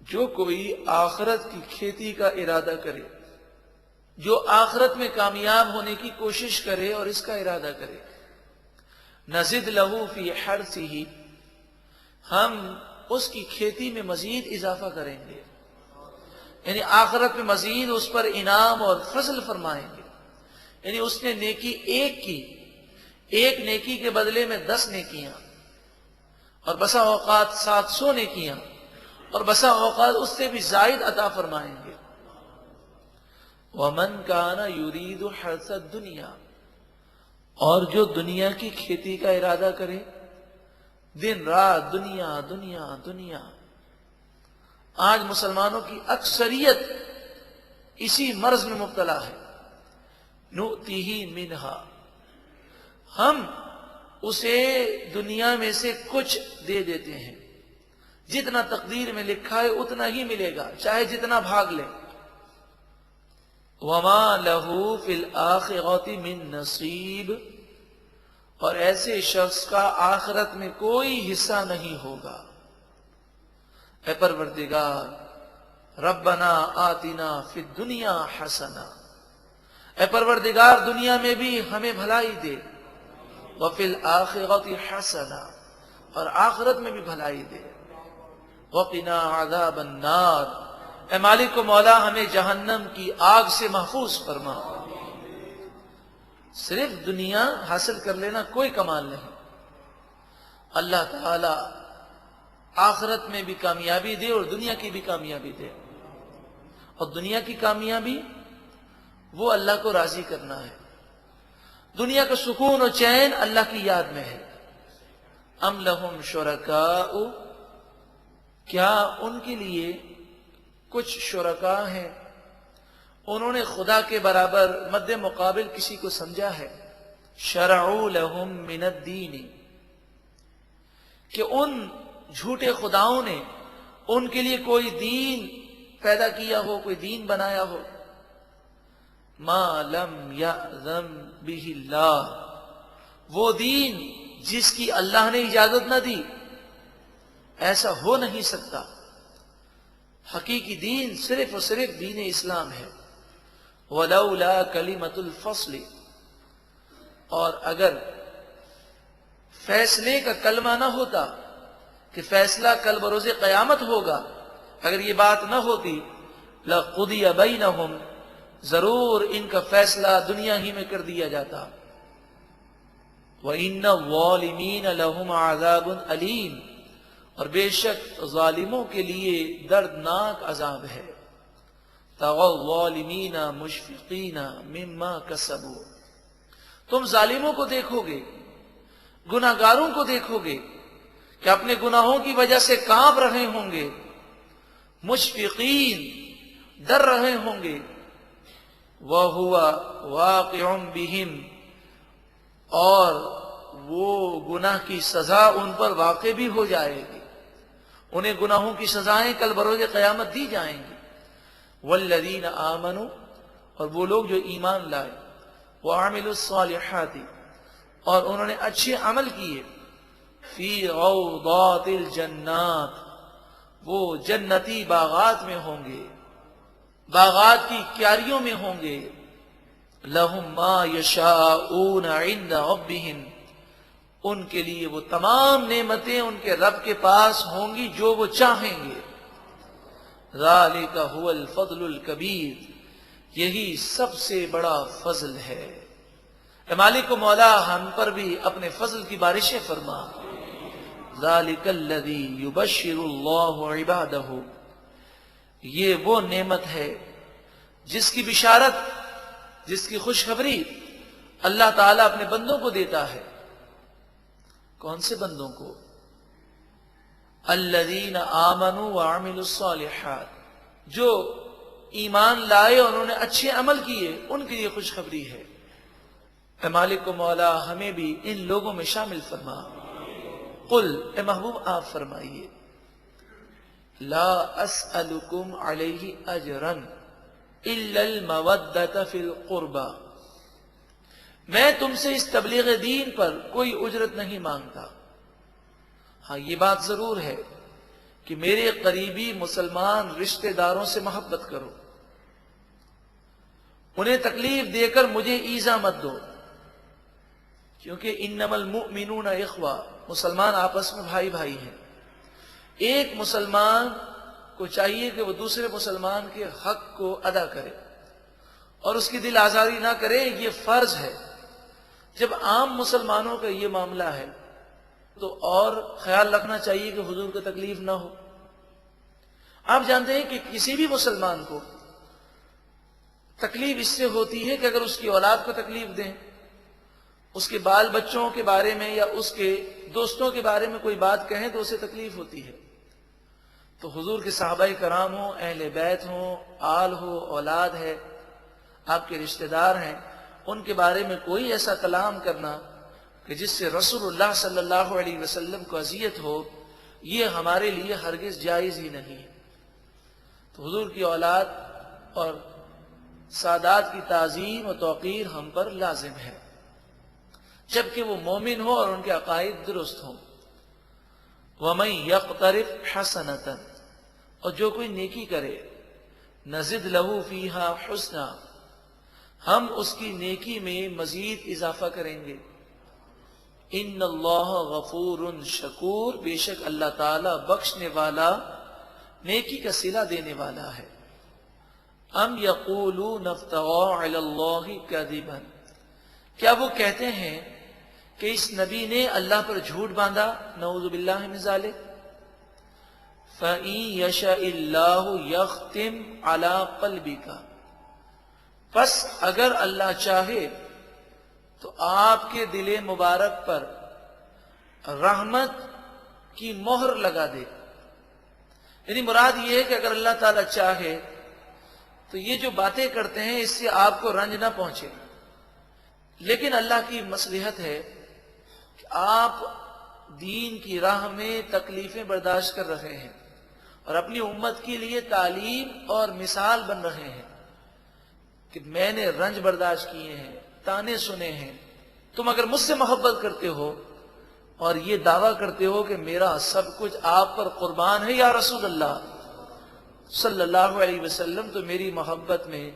جو کوئی آخرت کی کھیتی کا ارادہ کرے، جو آخرت میں کامیاب ہونے کی کوشش کرے اور اس کا ارادہ کرے، نزد لہ فی حرثہ، ہم اس کی کھیتی میں مزید اضافہ کریں گے، یعنی آخرت میں مزید اس پر انعام اور فضل فرمائیں گے۔ یعنی اس نے نیکی ایک کی، ایک نیکی کے بدلے میں 10 نیکیاں، اور بسا اوقات 700 نیکیاں، اور بسا اوقات اس سے بھی زائد عطا فرمائیں گے۔ وَمَنْ كَانَ يُرِيدُ حَرْثَ الدُّنْيَا، اور جو دنیا کی کھیتی کا ارادہ کرے، دن رات دنیا دنیا دنیا۔ آج مسلمانوں کی اکثریت اسی مرض میں مبتلا ہے۔ نُؤْتِهِ مِنْهَا، ہم اسے دنیا میں سے کچھ دے دیتے ہیں، جتنا تقدیر میں لکھا ہے اتنا ہی ملے گا، چاہے جتنا بھاگ لے۔ وَمَا لَهُ فِي الْآخِرَةِ مِن نَصِيبٍ، اور ایسے شخص کا آخرت میں کوئی حصہ نہیں ہوگا۔ اے پروردگار ربنا آتنا فی الدنیا حسنہ، اے پروردگار دنیا میں بھی ہمیں بھلائی دے، وفی الآخرۃ حسنہ، اور آخرت میں بھی بھلائی دے، وقنا عذاب النار، اے مالک و مولا ہمیں جہنم کی آگ سے محفوظ فرما۔ صرف دنیا حاصل کر لینا کوئی کمال نہیں، اللہ تعالی آخرت میں بھی کامیابی دے اور دنیا کی بھی کامیابی دے۔ اور دنیا کی کامیابی وہ اللہ کو راضی کرنا ہے، دنیا کا سکون و چین اللہ کی یاد میں ہے۔ ام لہم شرکاء، کیا ان کے لیے کچھ شرکاء ہیں، انہوں نے خدا کے برابر مد مقابل کسی کو سمجھا ہے۔ شرعوا لہم من الدین، کہ ان جھوٹے خداؤں نے ان کے لیے کوئی دین پیدا کیا ہو، کوئی دین بنایا ہو۔ ما لم یأذن بہ اللہ، وہ دین جس کی اللہ نے اجازت نہ دی، ایسا ہو نہیں سکتا۔ حقیقی دین صرف اور صرف دین اسلام ہے۔ ولولا کلمۃ الفصل، اور اگر فیصلے کا کلمہ نہ ہوتا کہ فیصلہ کل بروز قیامت ہوگا، اگر یہ بات نہ ہوتی، لقضی بینہم، ضرور ان کا فیصلہ دنیا ہی میں کر دیا جاتا۔ وَإِنَّ الظَّالِمِينَ لَهُمْ عَذَابٌ أَلِيمٌ، اور بے شک ظالموں کے لیے دردناک عذاب ہے۔ طغوا الظالمین مشفقین مما کسبوا، تم ظالموں کو دیکھو گے، گناہگاروں کو دیکھو گے کہ اپنے گناہوں کی وجہ سے کانپ رہے ہوں گے، مشفقین، ڈر رہے ہوں گے، وَهُوَ وَاقِعٌ بِهِمْ، اور وہ گناہ کی سزا ان پر واقع بھی ہو جائے گی، انہیں گناہوں کی سزائیں کل بروز قیامت دی جائیں گی۔ والذین آمنوا، اور وہ لوگ جو ایمان لائے، وعملوا الصالحات، اور انہوں نے اچھے عمل کیے، فی روضات الجنات، وہ جنتی باغات میں ہوں گے، باغات کی کیاریوں میں ہوں گے۔ لہم ما یشاءون عند ربہم، ان کے لیے وہ تمام نعمتیں ان کے رب کے پاس ہوں گی جو وہ چاہیں گے۔ ذالک هو الفضل الکبیر، یہی سب سے بڑا فضل ہے۔ اے مالک و مولا ہم پر بھی اپنے فضل کی بارشیں فرما۔ ذالک الذی یبشر اللہ عبادہ، یہ وہ نعمت ہے جس کی بشارت، جس کی خوشخبری اللہ تعالیٰ اپنے بندوں کو دیتا ہے. کون سے بندوں کو؟ الذین آمنوا وعملوا الصالحات، جو ایمان لائے اور انہوں نے اچھے عمل کیے، ان کے لیے خوشخبری ہے. اے مالک و مولا، ہمیں بھی ان لوگوں میں شامل فرما. قل، اے محبوب آپ فرمائیے، لا اسألکم علیہ اجرا الا المودۃ فی القربى، میں تم سے اس تبلیغ دین پر کوئی اجرت نہیں مانگتا. ہاں یہ بات ضرور ہے کہ میرے قریبی مسلمان رشتہ داروں سے محبت کرو، انہیں تکلیف دے کر مجھے ایذا مت دو، کیونکہ انما المؤمنون اخوہ، مسلمان آپس میں بھائی بھائی ہیں. ایک مسلمان کو چاہیے کہ وہ دوسرے مسلمان کے حق کو ادا کرے اور اس کی دل آزاری نہ کرے، یہ فرض ہے. جب عام مسلمانوں کا یہ معاملہ ہے تو اور خیال رکھنا چاہیے کہ حضور کو تکلیف نہ ہو. آپ جانتے ہیں کہ کسی بھی مسلمان کو تکلیف اس سے ہوتی ہے کہ اگر اس کی اولاد کو تکلیف دیں، اس کے بال بچوں کے بارے میں یا اس کے دوستوں کے بارے میں کوئی بات کہیں تو اسے تکلیف ہوتی ہے. تو حضور کے صحابہ کرام ہوں، اہل بیت ہوں، آل ہو، اولاد ہے، آپ کے رشتہ دار ہیں، ان کے بارے میں کوئی ایسا کلام کرنا کہ جس سے رسول اللہ صلی اللہ علیہ وسلم کو اذیت ہو، یہ ہمارے لیے ہرگز جائز ہی نہیں. تو حضور کی اولاد اور سادات کی تعظیم و توقیر ہم پر لازم ہے، جبکہ وہ مومن ہو اور ان کے عقائد درست ہوں. وَمَن يَقْتَرِفْ حَسَنَةً، اور جو کوئی نیکی کرے، نَزِدْ لَهُ فِيهَا حُسْنًا، ہم اس کی نیکی میں مزید اضافہ کریں گے. ان اللہ غفور شکور، بے شک اللہ تعالی بخشنے والا، نیکی کا صلہ دینے والا ہے. ام یقولون افترا علی اللہ کذبا، کیا وہ کہتے ہیں کہ اس نبی نے اللہ پر جھوٹ باندھا؟ نعوذ باللہ من ذالک. فَإِن يَشَإِ اللَّهُ يَخْتِمْ عَلَى قَلْبِكَ، پس اگر اللہ چاہے تو آپ کے دل مبارک پر رحمت کی مہر لگا دے. یعنی مراد یہ ہے کہ اگر اللہ تعالیٰ چاہے تو یہ جو باتیں کرتے ہیں اس سے آپ کو رنج نہ پہنچے، لیکن اللہ کی مصلحت ہے کہ آپ دین کی راہ میں تکلیفیں برداشت کر رہے ہیں اور اپنی امت کے لیے تعلیم اور مثال بن رہے ہیں کہ میں نے رنج برداشت کیے ہیں، تانے سنے ہیں. تم اگر مجھ سے محبت کرتے ہو اور یہ دعویٰ کرتے ہو کہ میرا سب کچھ آپ پر قربان ہے یا رسول اللہ صلی اللہ علیہ وسلم، تو میری محبت میں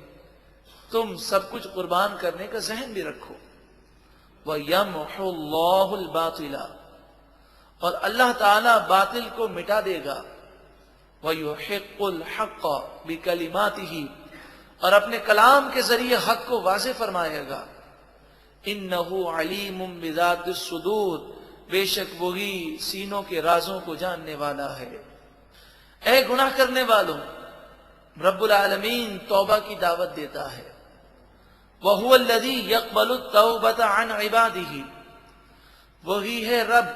تم سب کچھ قربان کرنے کا ذہن بھی رکھو. وَيَمْحُ اللَّهُ الْبَاطِلَ، اور اللہ تعالیٰ باطل کو مٹا دے گا. وَيُحِقُّ الْحَقَّ بِكَلِمَاتِهِ، اور اپنے کلام کے ذریعے حق کو واضح فرمائے گا. اِنَّهُ عَلِيمٌ بِذَاتِ الصُّدُورِ، بے شک وہی سینوں کے رازوں کو جاننے والا ہے. اے گناہ کرنے والوں، رب العالمین توبہ کی دعوت دیتا ہے. وَهُوَ الَّذِي يَقْبَلُ التَّوْبَةَ عَنْ عِبَادِهِ، وہی ہے رب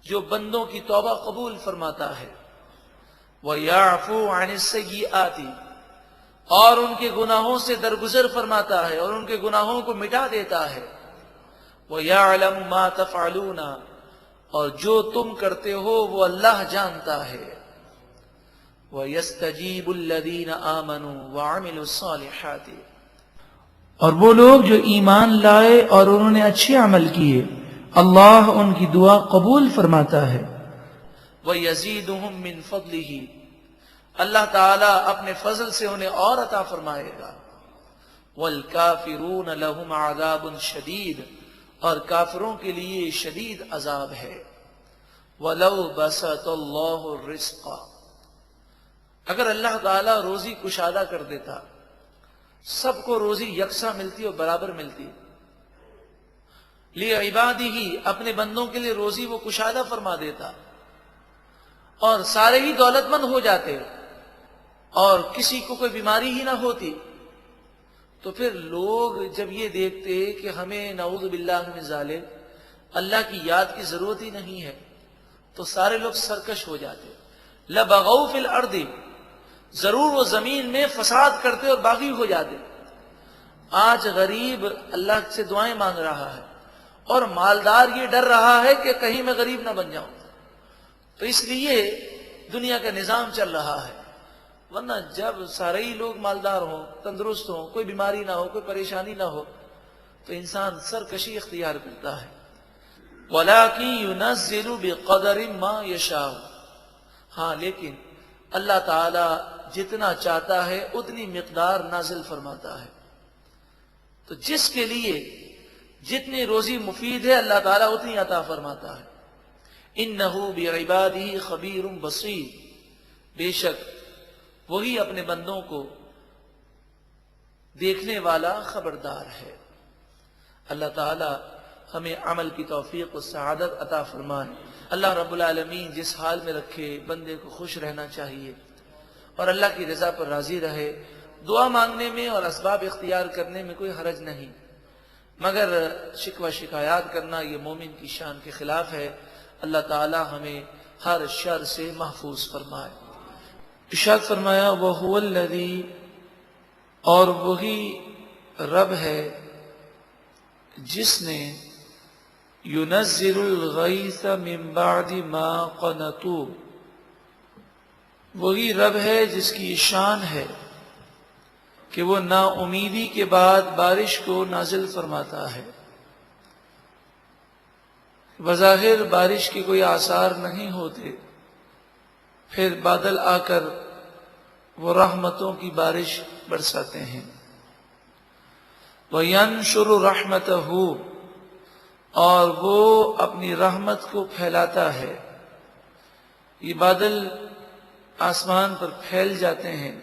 جو بندوں کی توبہ قبول فرماتا ہے. وَيَعْفُو عَنِ السَّيِّئَاتِ، اور ان کے گناہوں سے درگزر فرماتا ہے اور ان کے گناہوں کو مٹا دیتا ہے. وَيَعْلَمُ مَا تَفْعَلُونَ، اور جو تم کرتے ہو وہ اللہ جانتا ہے. وَيَسْتَجِيبُ الَّذِينَ آمَنُوا وَعَمِلُوا الصَّالِحَاتِ، اور وہ لوگ جو ایمان لائے اور انہوں نے اچھے عمل کیے، اللہ ان کی دعا قبول فرماتا ہے. وَيَزِيدُهُم مِّن فَضْلِهِ، اللہ تعالیٰ اپنے فضل سے انہیں اور عطا فرمائے گا. وَالْكَافِرُونَ لَهُمْ عَذَابٌ شَدِيدٌ، اور کافروں کے لیے شدید عذاب ہے. وَلَوْ بَسَطَ اللَّهُ الرِّزْقَ، اگر اللہ تعالیٰ روزی کشادہ کر دیتا، سب کو روزی یکساں ملتی اور برابر ملتی. لِعِبَادِهِ، اپنے بندوں کے لیے روزی وہ کشادہ فرما دیتا اور سارے ہی دولت مند ہو جاتے، اور کسی کو کوئی بیماری ہی نہ ہوتی، تو پھر لوگ جب یہ دیکھتے کہ ہمیں نعوذ باللہ من ذالک اللہ کی یاد کی ضرورت ہی نہیں ہے، تو سارے لوگ سرکش ہو جاتے، لبغوا فی الارض، ضرور وہ زمین میں فساد کرتے اور باغی ہو جاتے۔ آج غریب اللہ سے دعائیں مانگ رہا ہے اور مالدار یہ ڈر رہا ہے کہ کہیں میں غریب نہ بن جاؤں، تو اس لیے دنیا کا نظام چل رہا ہے۔ ورنہ جب سارے ہی لوگ مالدار ہوں، تندرست ہوں، کوئی بیماری نہ ہو، کوئی پریشانی نہ ہو، تو انسان سرکشی اختیار کرتا ہے۔ وَلَٰكِن يُنَزِّلُ بِقَدَرٍ مَا يَشَاءُ، ہاں لیکن اللہ تعالی جتنا چاہتا ہے اتنی مقدار نازل فرماتا ہے۔ تو جس کے لیے جتنی روزی مفید ہے اللہ تعالیٰ اتنی عطا فرماتا ہے۔ إِنَّهُ بِعِبَادِهِ خَبِيرٌ بَصِيرٌ، بے شک وہی اپنے بندوں کو دیکھنے والا خبردار ہے۔ اللہ تعالیٰ ہمیں عمل کی توفیق و سعادت عطا فرمائے۔ اللہ رب العالمین جس حال میں رکھے، بندے کو خوش رہنا چاہیے اور اللہ کی رضا پر راضی رہے۔ دعا مانگنے میں اور اسباب اختیار کرنے میں کوئی حرج نہیں، مگر شکوہ شکایات کرنا یہ مومن کی شان کے خلاف ہے۔ اللہ تعالی ہمیں ہر شر سے محفوظ فرمائے۔ ارشاد فرمایا وَهُوَ الَّذِي، اور وہی رب ہے جس نے يُنَزِّلُ الْغَيْثَ مِن بَعْدِ مَا قَنَطُوا، وہی رب ہے جس کی شان ہے کہ وہ نا امیدی کے بعد بارش کو نازل فرماتا ہے۔ بظاہر بارش کے کوئی آثار نہیں ہوتے، پھر بادل آ کر وہ رحمتوں کی بارش برساتے ہیں۔ وَيَنشُرُ رَحْمَتَهُ، اور وہ اپنی رحمت کو پھیلاتا ہے۔ یہ بادل آسمان پر پھیل جاتے ہیں،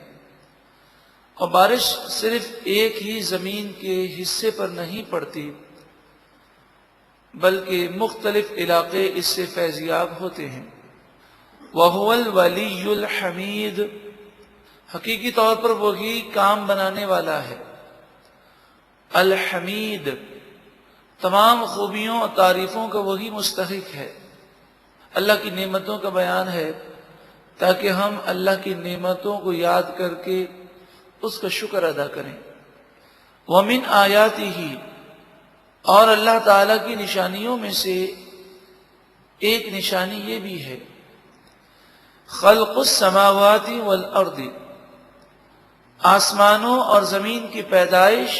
اور بارش صرف ایک ہی زمین کے حصے پر نہیں پڑتی بلکہ مختلف علاقے اس سے فیضیاب ہوتے ہیں۔ وَهُوَ الْوَلِيُّ الْحَمِيدُ، حقیقی طور پر وہی کام بنانے والا ہے۔ الحمید، تمام خوبیوں اور تعریفوں کا وہی مستحق ہے۔ اللہ کی نعمتوں کا بیان ہے تاکہ ہم اللہ کی نعمتوں کو یاد کر کے اس کا شکر ادا کریں۔ وَمِنْ آیَاتِهِ، اور اللہ تعالیٰ کی نشانیوں میں سے ایک نشانی یہ بھی ہے، خلق السماوات والارض، آسمانوں اور زمین کی پیدائش،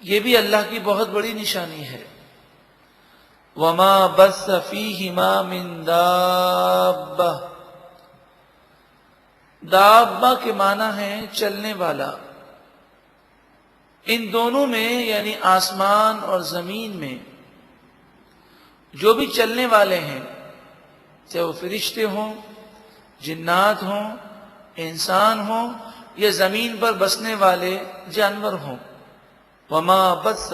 یہ بھی اللہ کی بہت بڑی نشانی ہے۔ وَمَا بَثَّ فِيهِمَا مِن دَابَّةٍ، دابہ کے معنی ہے چلنے والا۔ ان دونوں میں یعنی آسمان اور زمین میں جو بھی چلنے والے ہیں، چاہے وہ فرشتے ہوں، جنات ہوں، انسان ہوں، یا زمین پر بسنے والے جانور ہوں۔ وما بث،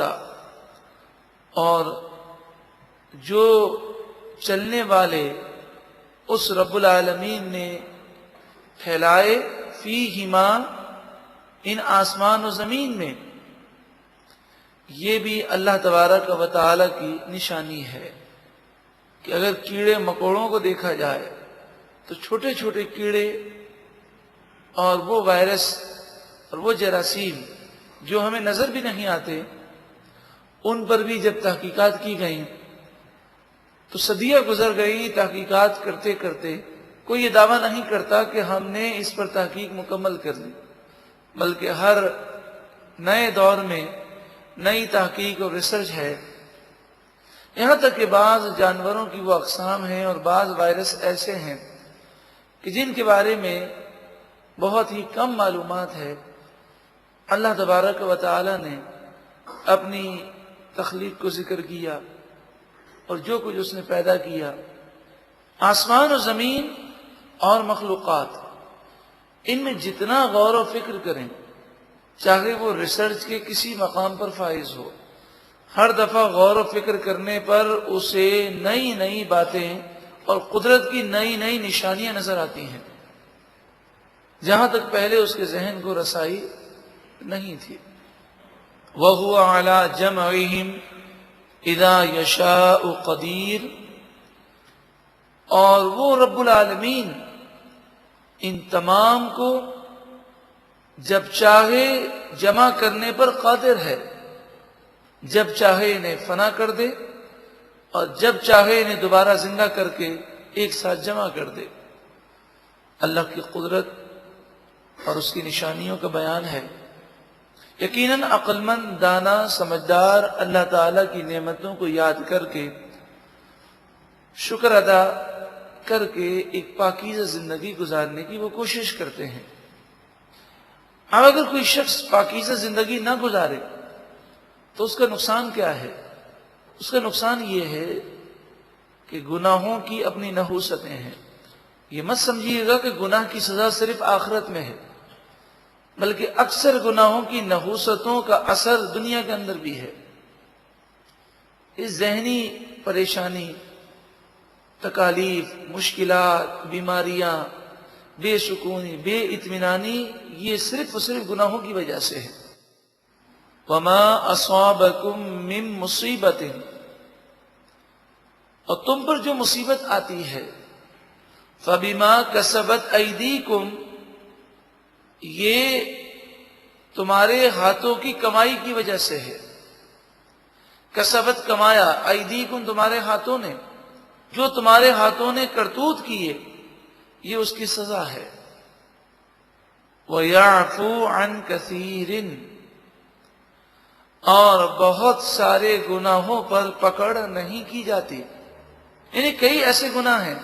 اور جو چلنے والے اس رب العالمین نے پھیلائے، فیہما، ان آسمان و زمین میں، یہ بھی اللہ تبارک و تعالی کی نشانی ہے کہ اگر کیڑے مکوڑوں کو دیکھا جائے تو چھوٹے چھوٹے کیڑے اور وہ وائرس اور وہ جراثیم جو ہمیں نظر بھی نہیں آتے، ان پر بھی جب تحقیقات کی گئیں تو صدیاں گزر گئی تحقیقات کرتے کرتے، کوئی یہ دعویٰ نہیں کرتا کہ ہم نے اس پر تحقیق مکمل کر لی، بلکہ ہر نئے دور میں نئی تحقیق اور ریسرچ ہے۔ یہاں تک کہ بعض جانوروں کی وہ اقسام ہیں اور بعض وائرس ایسے ہیں کہ جن کے بارے میں بہت ہی کم معلومات ہے۔ اللہ تبارک و تعالی نے اپنی تخلیق کو ذکر کیا اور جو کچھ اس نے پیدا کیا، آسمان و زمین اور مخلوقات، ان میں جتنا غور و فکر کریں، چاہے وہ ریسرچ کے کسی مقام پر فائز ہو، ہر دفعہ غور و فکر کرنے پر اسے نئی نئی باتیں اور قدرت کی نئی نئی نشانیاں نظر آتی ہیں۔ جہاں تک پہلے اس کے ذہن کو رسائی نہیں تھی۔ وَهُوَ عَلَى جَمْعِهِمْ إِذَا يَشَاءُ قَدِيرٌ، اور وہ رب العالمین ان تمام کو جب چاہے جمع کرنے پر قادر ہے، جب چاہے انہیں فنا کر دے اور جب چاہے انہیں دوبارہ زندہ کر کے ایک ساتھ جمع کر دے۔ اللہ کی قدرت اور اس کی نشانیوں کا بیان ہے۔ یقیناً عقل مند، دانا، سمجھدار اللہ تعالیٰ کی نعمتوں کو یاد کر کے شکر ادا کر کے ایک پاکیزہ زندگی گزارنے کی وہ کوشش کرتے ہیں۔ اب اگر کوئی شخص پاکیزہ زندگی نہ گزارے تو اس کا نقصان کیا ہے؟ اس کا نقصان یہ ہے کہ گناہوں کی اپنی نحوستیں ہیں۔ یہ مت سمجھیے گا کہ گناہ کی سزا صرف آخرت میں ہے، بلکہ اکثر گناہوں کی نحوستوں کا اثر دنیا کے اندر بھی ہے۔ اس ذہنی پریشانی، تکالیف، مشکلات، بیماریاں، بے سکونی، بے اطمینانی، یہ صرف اور صرف گناہوں کی وجہ سے ہے۔ وَمَا أَصَابَكُم مِّن مُّصِيبَةٍ، اور تم پر جو مصیبت آتی ہے، فَبِمَا كَسَبَتْ أَيْدِيكُمْ، یہ تمہارے ہاتھوں کی کمائی کی وجہ سے ہے۔ کسبت، کمایا، ایدیکم تمہارے ہاتھوں نے، جو تمہارے ہاتھوں نے کرتوت کیے، یہ اس کی سزا ہے۔ وَيَعْفُو عَنْ كَثِيرٍ، اور بہت سارے گناہوں پر پکڑ نہیں کی جاتی۔ یعنی کئی ایسے گناہ ہیں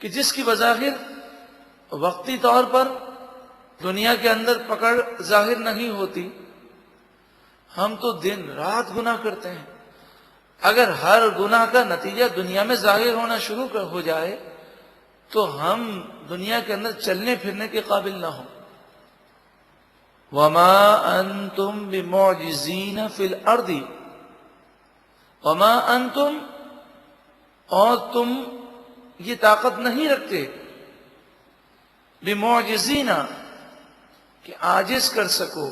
کہ جس کی بظاہر وقتی طور پر دنیا کے اندر پکڑ ظاہر نہیں ہوتی، ہم تو دن رات گناہ کرتے ہیں۔ اگر ہر گناہ کا نتیجہ دنیا میں ظاہر ہونا شروع ہو جائے تو ہم دنیا کے اندر چلنے پھرنے کے قابل نہ ہوں۔ وَمَا أَنْتُمْ بِمُعْجِزِينَ فِي الْأَرْضِ، وَمَا أَنْتُمْ، اور تم یہ طاقت نہیں رکھتے، بِمُعْجِزِينَ، کہ عاجز کر سکو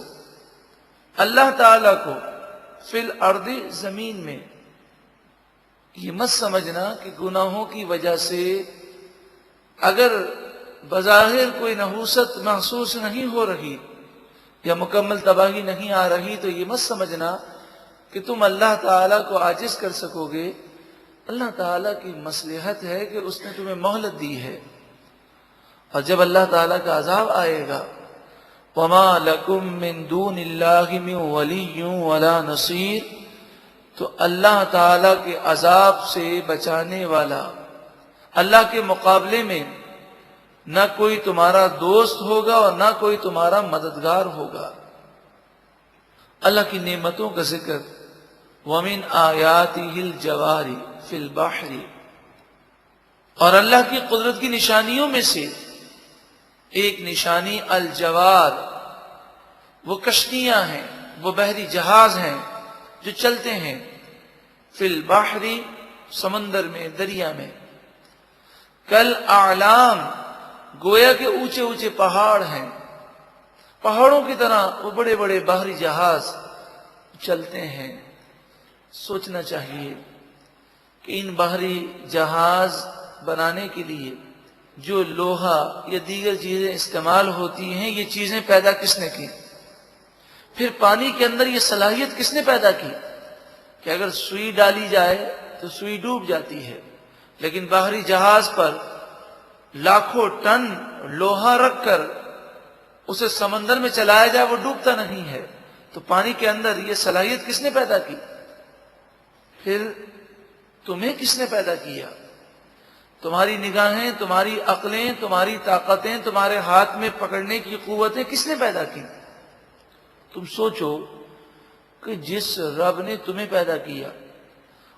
اللہ تعالیٰ کو، فی الارض، زمین میں۔ یہ مت سمجھنا کہ گناہوں کی وجہ سے اگر بظاہر کوئی نحوست محسوس نہیں ہو رہی یا مکمل تباہی نہیں آ رہی تو یہ مت سمجھنا کہ تم اللہ تعالیٰ کو عاجز کر سکو گے۔ اللہ تعالیٰ کی مصلحت ہے کہ اس نے تمہیں مہلت دی ہے، اور جب اللہ تعالیٰ کا عذاب آئے گا، وَمَا لَكُم مِّن دُونِ اللَّهِ مِن وَلِيٍّ وَلَا نَصِيرٍ، تو اللہ تعالیٰ کے عذاب سے بچانے والا اللہ کے مقابلے میں نہ کوئی تمہارا دوست ہوگا اور نہ کوئی تمہارا مددگار ہوگا۔ اللہ کی نعمتوں کا ذکر، وَمِنْ آيَاتِهِ الْجَوَارِ فِي الْبَحْرِ، اور اللہ کی قدرت کی نشانیوں میں سے ایک نشانی الجوار، وہ کشتیاں ہیں، وہ بحری جہاز ہیں جو چلتے ہیں، فی البحر، سمندر میں، دریا میں، کل اعلام، گویا کہ اونچے اونچے پہاڑ ہیں، پہاڑوں کی طرح وہ بڑے بڑے بحری جہاز چلتے ہیں۔ سوچنا چاہیے کہ ان بحری جہاز بنانے کے لیے جو لوہا یا دیگر چیزیں استعمال ہوتی ہیں، یہ چیزیں پیدا کس نے کی؟ پھر پانی کے اندر یہ صلاحیت کس نے پیدا کی کہ اگر سوئی ڈالی جائے تو سوئی ڈوب جاتی ہے، لیکن بحری جہاز پر لاکھوں ٹن لوہا رکھ کر اسے سمندر میں چلایا جائے، وہ ڈوبتا نہیں ہے۔ تو پانی کے اندر یہ صلاحیت کس نے پیدا کی؟ پھر تمہیں کس نے پیدا کیا؟ تمہاری نگاہیں، تمہاری عقلیں، تمہاری طاقتیں، تمہارے ہاتھ میں پکڑنے کی قوتیں کس نے پیدا کی؟ تم سوچو کہ جس رب نے تمہیں پیدا کیا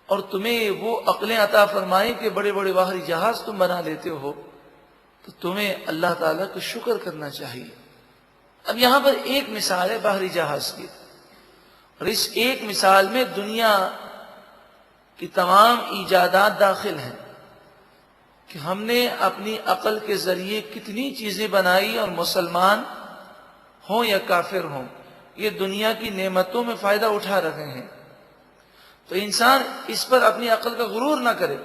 اور تمہیں وہ عقلیں عطا فرمائیں کہ بڑے بڑے بحری جہاز تم بنا لیتے ہو، تو تمہیں اللہ تعالیٰ کا شکر کرنا چاہیے۔ اب یہاں پر ایک مثال ہے بحری جہاز کی، اور اس ایک مثال میں دنیا کی تمام ایجادات داخل ہیں کہ ہم نے اپنی عقل کے ذریعے کتنی چیزیں بنائی، اور مسلمان ہوں یا کافر ہوں یہ دنیا کی نعمتوں میں فائدہ اٹھا رہے ہیں. تو انسان اس پر اپنی عقل کا غرور نہ کرے،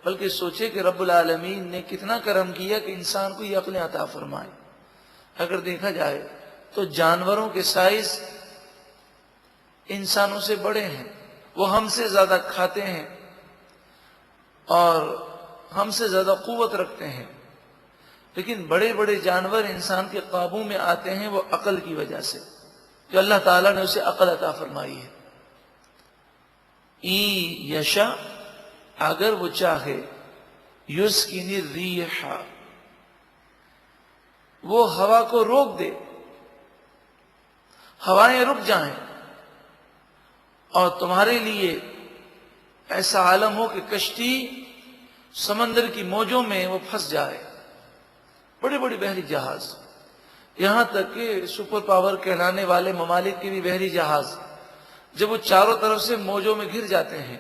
بلکہ سوچے کہ رب العالمین نے کتنا کرم کیا کہ انسان کو یہ عقلیں عطا فرمائے. اگر دیکھا جائے تو جانوروں کے سائز انسانوں سے بڑے ہیں، وہ ہم سے زیادہ کھاتے ہیں اور ہم سے زیادہ قوت رکھتے ہیں، لیکن بڑے بڑے جانور انسان کے قابو میں آتے ہیں وہ عقل کی وجہ سے، جو اللہ تعالیٰ نے اسے عقل عطا فرمائی ہے. ای یشا، اگر وہ چاہے، یسکن الریح، وہ ہوا کو روک دے، ہوائیں رک جائیں، اور تمہارے لیے ایسا عالم ہو کہ کشتی سمندر کی موجوں میں وہ پھنس جائے. بڑے بڑے بحری جہاز، یہاں تک کہ سپر پاور کہلانے والے ممالک کے بھی بحری جہاز جب وہ چاروں طرف سے موجوں میں گر جاتے ہیں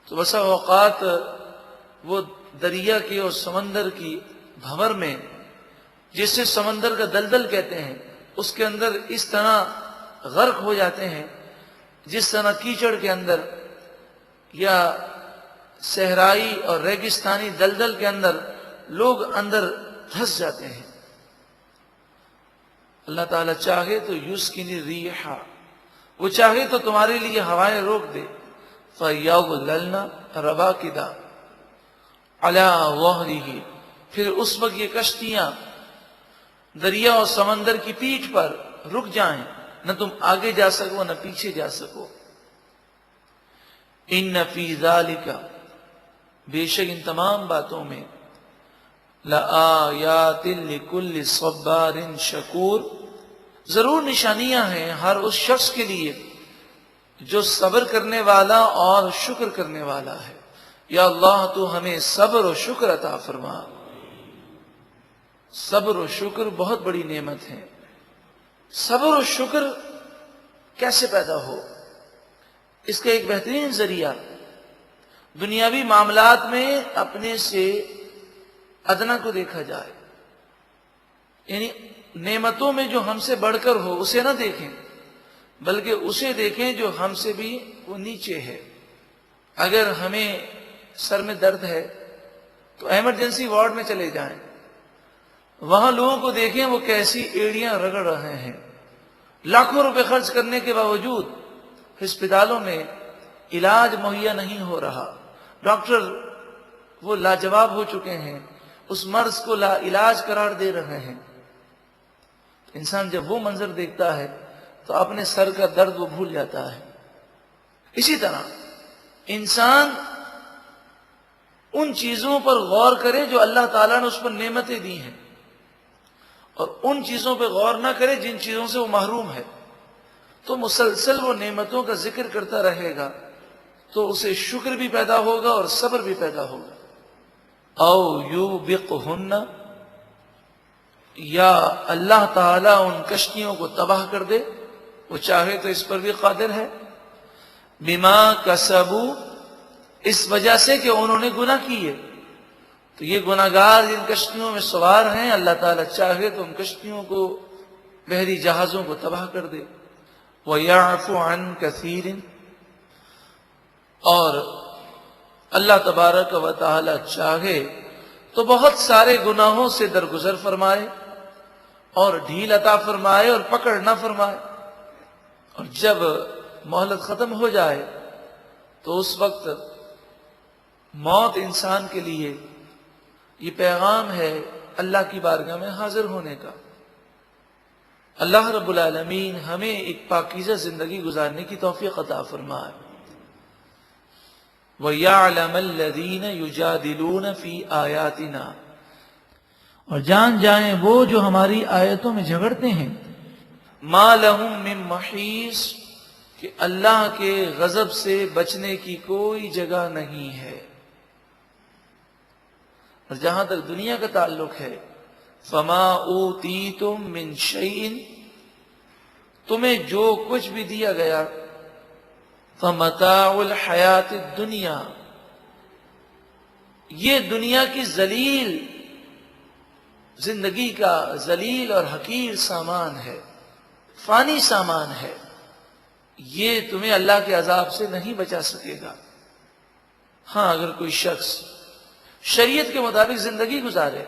تو بسا اوقات وہ دریا کی اور سمندر کی بھنور میں، جسے سمندر کا دلدل کہتے ہیں، اس کے اندر اس طرح غرق ہو جاتے ہیں جس طرح کیچڑ کے اندر یا صحرائی اور ریگستانی دلدل کے اندر لوگ اندر دھس جاتے ہیں. اللہ تعالیٰ چاہے تو یسکن الریح، وہ چاہے تو تمہارے لیے ہوائیں روک دے. فَيَظْلَلْنَ رَوَاكِدَ عَلَى ظَهْرِهِ، پھر اس وقت یہ کشتیاں دریا اور سمندر کی پیٹھ پر رک جائیں، نہ تم آگے جا سکو نہ پیچھے جا سکو. ان فی ذالک، بے شک ان تمام باتوں میں، لآیات لکل صبار شکور، ضرور نشانیاں ہیں ہر اس شخص کے لیے جو صبر کرنے والا اور شکر کرنے والا ہے. یا اللہ تو ہمیں صبر و شکر عطا فرما. صبر و شکر بہت بڑی نعمت ہے. صبر و شکر کیسے پیدا ہو؟ اس کا ایک بہترین ذریعہ دنیاوی معاملات میں اپنے سے ادنا کو دیکھا جائے، یعنی نعمتوں میں جو ہم سے بڑھ کر ہو اسے نہ دیکھیں، بلکہ اسے دیکھیں جو ہم سے بھی وہ نیچے ہے. اگر ہمیں سر میں درد ہے تو ایمرجنسی وارڈ میں چلے جائیں، وہاں لوگوں کو دیکھیں وہ کیسی ایڑیاں رگڑ رہے ہیں. لاکھوں روپے خرچ کرنے کے باوجود ہسپتالوں میں علاج مہیا نہیں ہو رہا. ڈاکٹر وہ لاجواب ہو چکے ہیں، اس مرض کو لا علاج قرار دے رہے ہیں. انسان جب وہ منظر دیکھتا ہے تو اپنے سر کا درد وہ بھول جاتا ہے. اسی طرح انسان ان چیزوں پر غور کرے جو اللہ تعالیٰ نے اس پر نعمتیں دی ہیں، اور ان چیزوں پہ غور نہ کرے جن چیزوں سے وہ محروم ہے. تو مسلسل وہ نعمتوں کا ذکر کرتا رہے گا تو اسے شکر بھی پیدا ہوگا اور صبر بھی پیدا ہوگا. او یوبقہن، یا اللہ تعالیٰ ان کشتیوں کو تباہ کر دے، وہ چاہے تو اس پر بھی قادر ہے. بما کسبو، اس وجہ سے کہ انہوں نے گناہ کیے. تو یہ گناہگار جن کشتیوں میں سوار ہیں، اللہ تعالیٰ چاہے تو ان کشتیوں کو، بحری جہازوں کو تباہ کر دے. وَيَعْفُ عَنْ كَثِيرٍ، اور اللہ تبارک و تعالی چاہے تو بہت سارے گناہوں سے درگزر فرمائے اور ڈھیل عطا فرمائے اور پکڑ نہ فرمائے. اور جب مہلت ختم ہو جائے تو اس وقت موت انسان کے لیے یہ پیغام ہے اللہ کی بارگاہ میں حاضر ہونے کا. اللہ رب العالمین ہمیں ایک پاکیزہ زندگی گزارنے کی توفیق عطا فرمائے. وَيَعْلَمَ الَّذِينَ يُجَادِلُونَ فِي آيَاتِنَا، اور جان جائیں وہ جو ہماری آیتوں میں جھگڑتے ہیں. مَا لَهُم مِّن مَّحِيصٍ، کہ اللہ کے غضب سے بچنے کی کوئی جگہ نہیں ہے. اور جہاں تک دنیا کا تعلق ہے، فَمَا أُوتِيتُم مِّن شَيْءٍ، تمہیں جو کچھ بھی دیا گیا، فَمَتَاعُ الْحَيَاةِ الدُّنْيَا، یہ دنیا کی ذلیل زندگی کا ذلیل اور حقیر سامان ہے، فانی سامان ہے، یہ تمہیں اللہ کے عذاب سے نہیں بچا سکے گا۔ ہاں، اگر کوئی شخص شریعت کے مطابق زندگی گزارے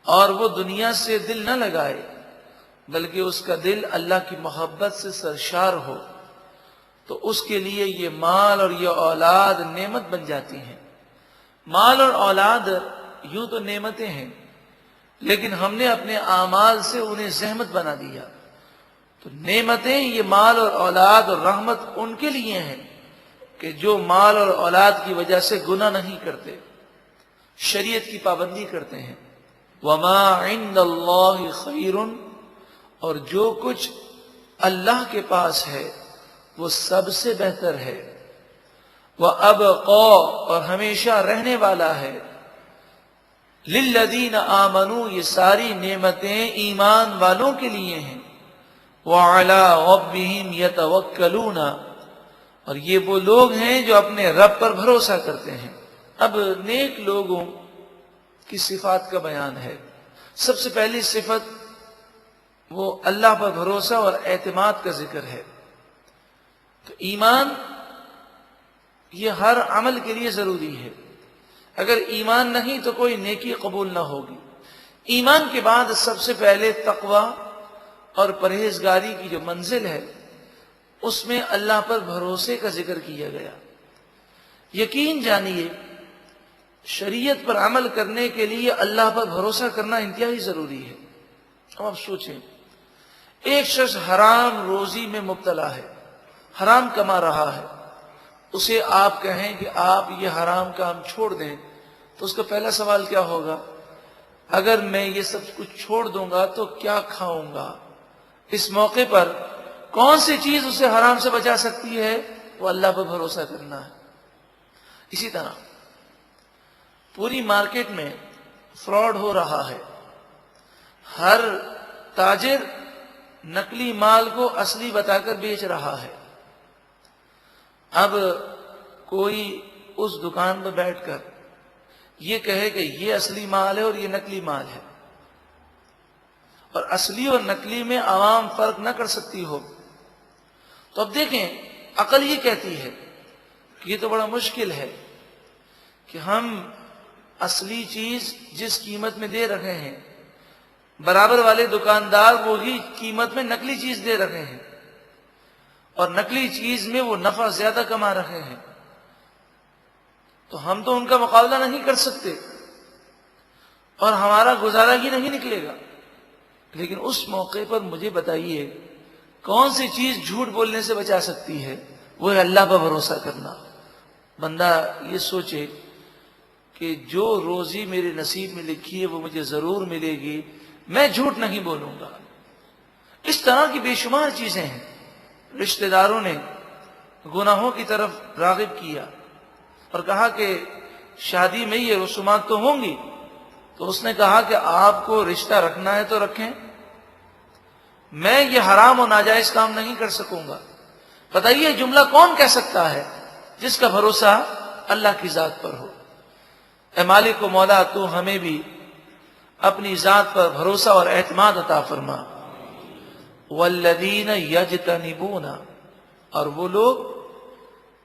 اور وہ دنیا سے دل نہ لگائے بلکہ اس کا دل اللہ کی محبت سے سرشار ہو، تو اس کے لیے یہ مال اور یہ اولاد نعمت بن جاتی ہیں۔ مال اور اولاد یوں تو نعمتیں ہیں، لیکن ہم نے اپنے اعمال سے انہیں زحمت بنا دیا۔ تو نعمتیں، یہ مال اور اولاد اور رحمت ان کے لیے ہیں کہ جو مال اور اولاد کی وجہ سے گناہ نہیں کرتے، شریعت کی پابندی کرتے ہیں۔ وَمَا عِندَ اللَّهِ خَيْرٌ، اور جو کچھ اللہ کے پاس ہے وہ سب سے بہتر ہے۔ وَأَبْقَىٰ، اور ہمیشہ رہنے والا ہے۔ لِلَّذِينَ آمَنُوا، یہ ساری نعمتیں ایمان والوں کے لیے ہیں۔ وَعَلَىٰ رَبِّهِمْ يَتَوَكَّلُونَ، اور یہ وہ لوگ ہیں جو اپنے رب پر بھروسہ کرتے ہیں۔ اب نیک لوگوں کی صفات کا بیان ہے۔ سب سے پہلی صفت وہ اللہ پر بھروسہ اور اعتماد کا ذکر ہے۔ تو ایمان یہ ہر عمل کے لیے ضروری ہے۔ اگر ایمان نہیں تو کوئی نیکی قبول نہ ہوگی۔ ایمان کے بعد سب سے پہلے تقوی اور پرہیزگاری کی جو منزل ہے اس میں اللہ پر بھروسے کا ذکر کیا گیا۔ یقین جانیے شریعت پر عمل کرنے کے لیے اللہ پر بھروسہ کرنا انتہائی ضروری ہے۔ اب آپ سوچیں، ایک شخص حرام روزی میں مبتلا ہے، حرام کما رہا ہے، اسے آپ کہیں کہ آپ یہ حرام کام چھوڑ دیں تو اس کا پہلا سوال کیا ہوگا؟ اگر میں یہ سب کچھ چھوڑ دوں گا تو کیا کھاؤں گا؟ اس موقع پر کون سی چیز اسے حرام سے بچا سکتی ہے؟ وہ اللہ پر بھروسہ کرنا ہے۔ اسی طرح پوری مارکیٹ میں فراڈ ہو رہا ہے، ہر تاجر نقلی مال کو اصلی بتا کر بیچ رہا ہے۔ اب کوئی اس دکان پر بیٹھ کر یہ کہے کہ یہ اصلی مال ہے اور یہ نقلی مال ہے، اور اصلی اور نقلی میں عوام فرق نہ کر سکتی ہو، تو اب دیکھیں عقل یہ کہتی ہے کہ یہ تو بڑا مشکل ہے کہ ہم اصلی چیز جس قیمت میں دے رہے ہیں برابر والے دکاندار وہی قیمت میں نقلی چیز دے رہے ہیں، اور نقلی چیز میں وہ نفع زیادہ کما رہے ہیں، تو ہم تو ان کا مقابلہ نہیں کر سکتے اور ہمارا گزارا ہی نہیں نکلے گا۔ لیکن اس موقع پر مجھے بتائیے کون سی چیز جھوٹ بولنے سے بچا سکتی ہے؟ وہ ہے اللہ پر بھروسہ کرنا۔ بندہ یہ سوچے کہ جو روزی میرے نصیب میں لکھی ہے وہ مجھے ضرور ملے گی، میں جھوٹ نہیں بولوں گا۔ اس طرح کی بے شمار چیزیں ہیں۔ رشتہ داروں نے گناہوں کی طرف راغب کیا اور کہا کہ شادی میں یہ رسومات تو ہوں گی، تو اس نے کہا کہ آپ کو رشتہ رکھنا ہے تو رکھیں، میں یہ حرام و ناجائز کام نہیں کر سکوں گا۔ بتائیے جملہ کون کہہ سکتا ہے جس کا بھروسہ اللہ کی ذات پر ہو؟ اے مالک و مولا، تو ہمیں بھی اپنی ذات پر بھروسہ اور اعتماد عطا فرما۔ والذین یجتنبون، اور وہ لوگ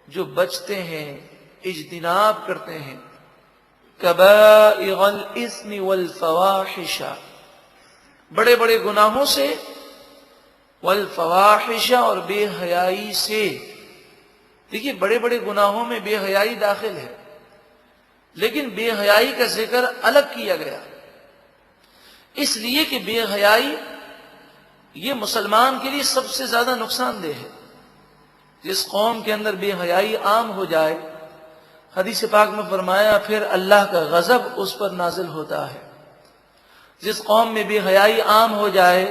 جو بچتے ہیں، اجتناب کرتے ہیں، کبائر الاثم والفواحش، بڑے بڑے گناہوں سے، والفواحش، اور بے حیائی سے۔ دیکھیے بڑے بڑے گناہوں میں بے حیائی داخل ہے، لیکن بے حیائی کا ذکر الگ کیا گیا، اس لیے کہ بے حیائی یہ مسلمان کے لیے سب سے زیادہ نقصان دہ ہے۔ جس قوم کے اندر بے حیائی عام ہو جائے، حدیث پاک میں فرمایا پھر اللہ کا غضب اس پر نازل ہوتا ہے۔ جس قوم میں بے حیائی عام ہو جائے